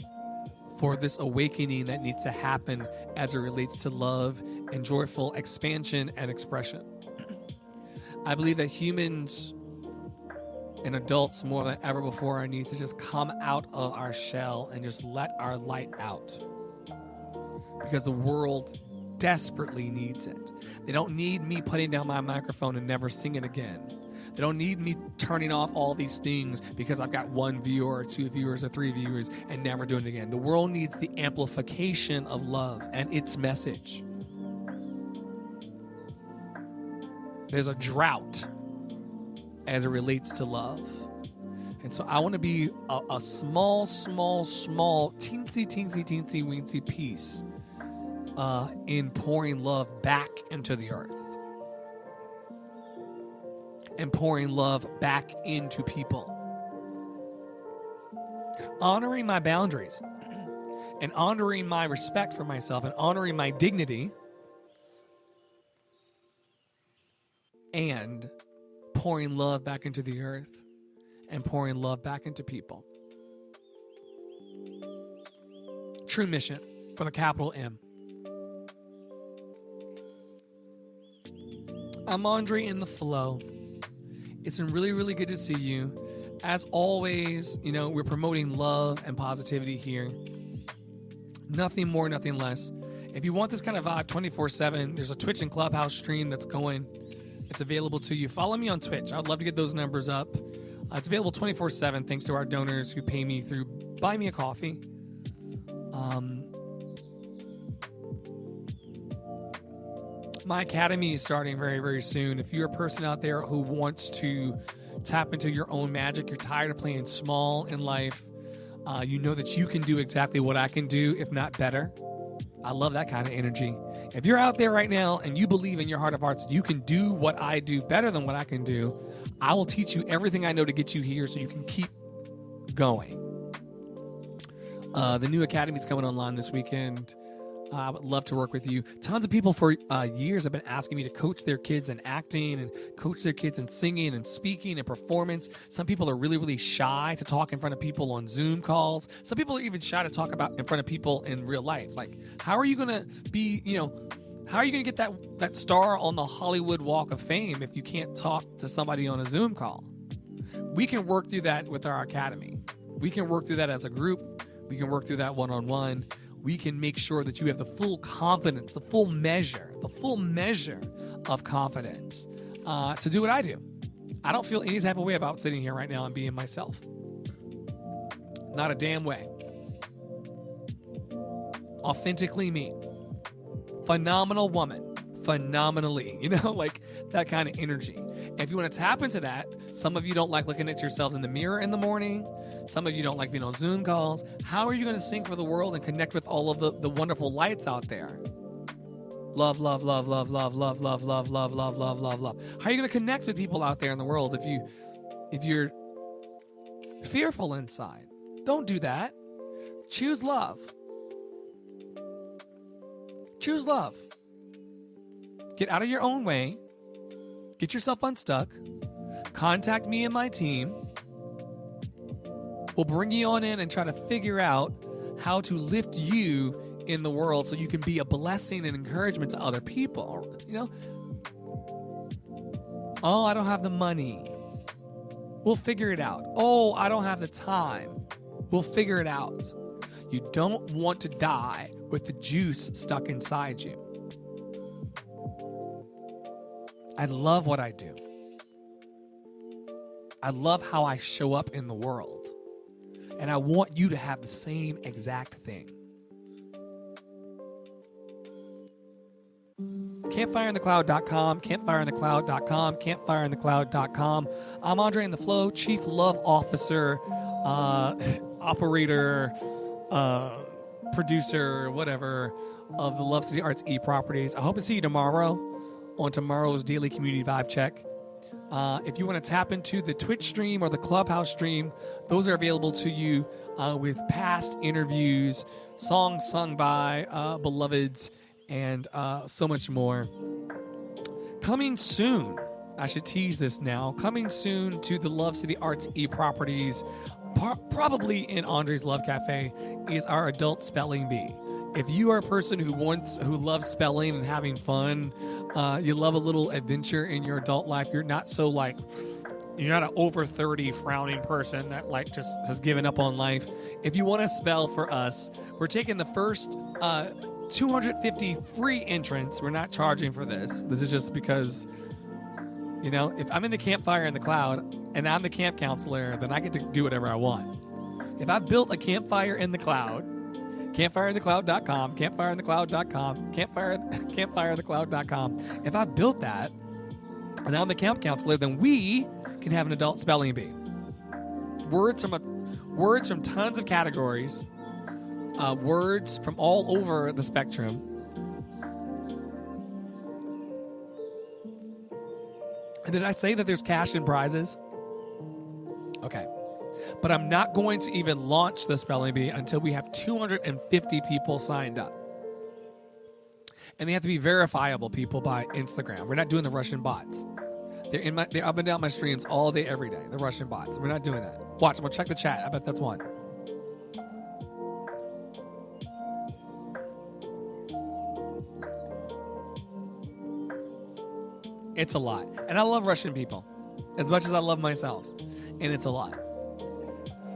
for this awakening that needs to happen as it relates to love and joyful expansion and expression. I believe that humans and adults more than ever before need to just come out of our shell and just let our light out. Because the world desperately needs it. They don't need me putting down my microphone and never singing again. They don't need me turning off all these things because I've got 1 viewer or 2 viewers or 3 viewers and never doing it again. The world needs the amplification of love and its message. There's a drought as it relates to love. And so I want to be a small, teensy weensy piece in pouring love back into the earth. And pouring love back into people. Honoring my boundaries and honoring my respect for myself and honoring my dignity and pouring love back into the earth and pouring love back into people. True mission with a capital M. I'm Andre in the Flow. It's been really, really good to see you. As always, we're promoting love and positivity here. Nothing more, nothing less. If you want this kind of vibe 24/7, there's a Twitch and Clubhouse stream that's going. It's available to you. Follow me on Twitch. I'd love to get those numbers up. It's available 24/7 thanks to our donors who pay me through Buy Me a Coffee. My academy is starting very, very soon. If you're a person out there who wants to tap into your own magic, you're tired of playing small in life, you know that you can do exactly what I can do, if not better. I love that kind of energy. If you're out there right now and you believe in your heart of hearts you can do what I do better than what I can do, I will teach you everything I know to get you here so you can keep going. The new academy is coming online this weekend. I would love to work with you. Tons of people for years have been asking me to coach their kids in acting and coach their kids in singing and speaking and performance. Some people are really, really shy to talk in front of people on Zoom calls. Some people are even shy to talk about in front of people in real life. Like, how are you going to be, how are you going to get that star on the Hollywood Walk of Fame if you can't talk to somebody on a Zoom call? We can work through that with our academy. We can work through that as a group. We can work through that one-on-one. We can make sure that you have the full confidence, the full measure of confidence to do what I do. I don't feel any type of way about sitting here right now and being myself. Not a damn way. Authentically me. Phenomenal woman. Phenomenally. Like that kind of energy. And if you want to tap into that, some of you don't like looking at yourselves in the mirror in the morning. Some of you don't like being on Zoom calls. How are you going to sing for the world and connect with all of the wonderful lights out there? Love, love, love, love, love, love, love, love, love, love, love, love, love. How are you going to connect with people out there in the world if you're fearful inside? Don't do that. Choose love. Choose love. Get out of your own way. Get yourself unstuck. Contact me and my team. We'll bring you on in and try to figure out how to lift you in the world so you can be a blessing and encouragement to other people. Oh, I don't have the money. We'll figure it out. Oh, I don't have the time. We'll figure it out. You don't want to die with the juice stuck inside you. I love what I do. I love how I show up in the world. And I want you to have the same exact thing. Campfireinthecloud.com, campfireinthecloud.com, campfireinthecloud.com. I'm Andre in the Flow, Chief Love Officer, operator, producer, whatever, of the Love City Arts E-Properties. I hope to see you tomorrow on tomorrow's Daily Community Vibe Check. If you want to tap into the Twitch stream or the Clubhouse stream, those are available to you with past interviews, songs sung by beloveds, and so much more. Coming soon, I should tease this now, coming soon to the Love City Arts e-properties, probably in Andre's Love Cafe, is our adult spelling bee. If you are a person who loves spelling and having fun, you love a little adventure in your adult life, you're not an over 30 frowning person that just has given up on life. If you want to spell for us, we're taking the first 250 free entrants. We're not charging for this. This is just because, if I'm in the Campfire in the Cloud and I'm the camp counselor, then I get to do whatever I want. If I've built a campfire in the cloud, campfireinthecloud.com, campfireinthecloud.com, campfireinthecloud.com. If I built that and I'm the camp counselor, then we can have an adult spelling bee. Words from tons of categories, words from all over the spectrum. And did I say that there's cash and prizes? Okay. But I'm not going to even launch the spelling bee until we have 250 people signed up. And they have to be verifiable people by Instagram. We're not doing the Russian bots. They're up and down my streams all day, every day. The Russian bots. We're not doing that. Watch, I'm gonna check the chat. I bet that's one. It's a lot. And I love Russian people as much as I love myself. And it's a lot.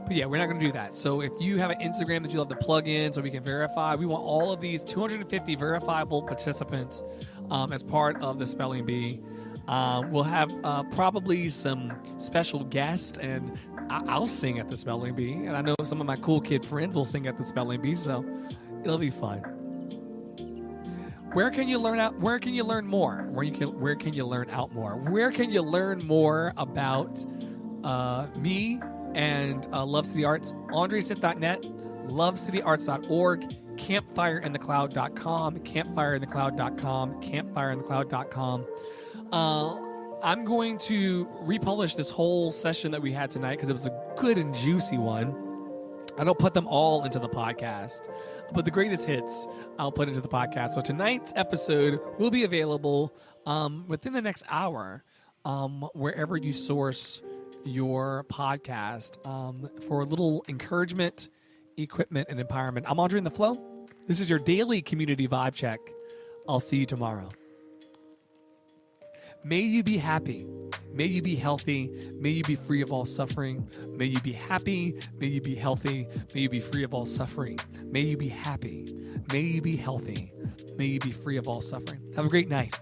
But yeah, we're not going to do that. So if you have an Instagram that you love to plug in so we can verify, we want all of these 250 verifiable participants as part of the spelling bee. We'll have probably some special guests, and I'll sing at the spelling bee. And I know some of my cool kid friends will sing at the spelling bee, so it'll be fun. Where can you learn more? Where can you learn out more? Where can you learn more about me and Love City Arts? AndreSmith.net, LoveCityArts.org, CampfireInTheCloud.com, CampfireInTheCloud.com, CampfireInTheCloud.com. I'm going to republish this whole session that we had tonight because it was a good and juicy one. I don't put them all into the podcast, but the greatest hits I'll put into the podcast. So tonight's episode will be available within the next hour wherever you source your podcast for a little encouragement, equipment, and empowerment. I'm Andre in the Flow. This is your daily community vibe check. I'll see you tomorrow. May you be happy. May you be healthy. May you be free of all suffering. May you be happy. May you be healthy. May you be free of all suffering. May you be happy. May you be healthy. May you be free of all suffering. Have a great night.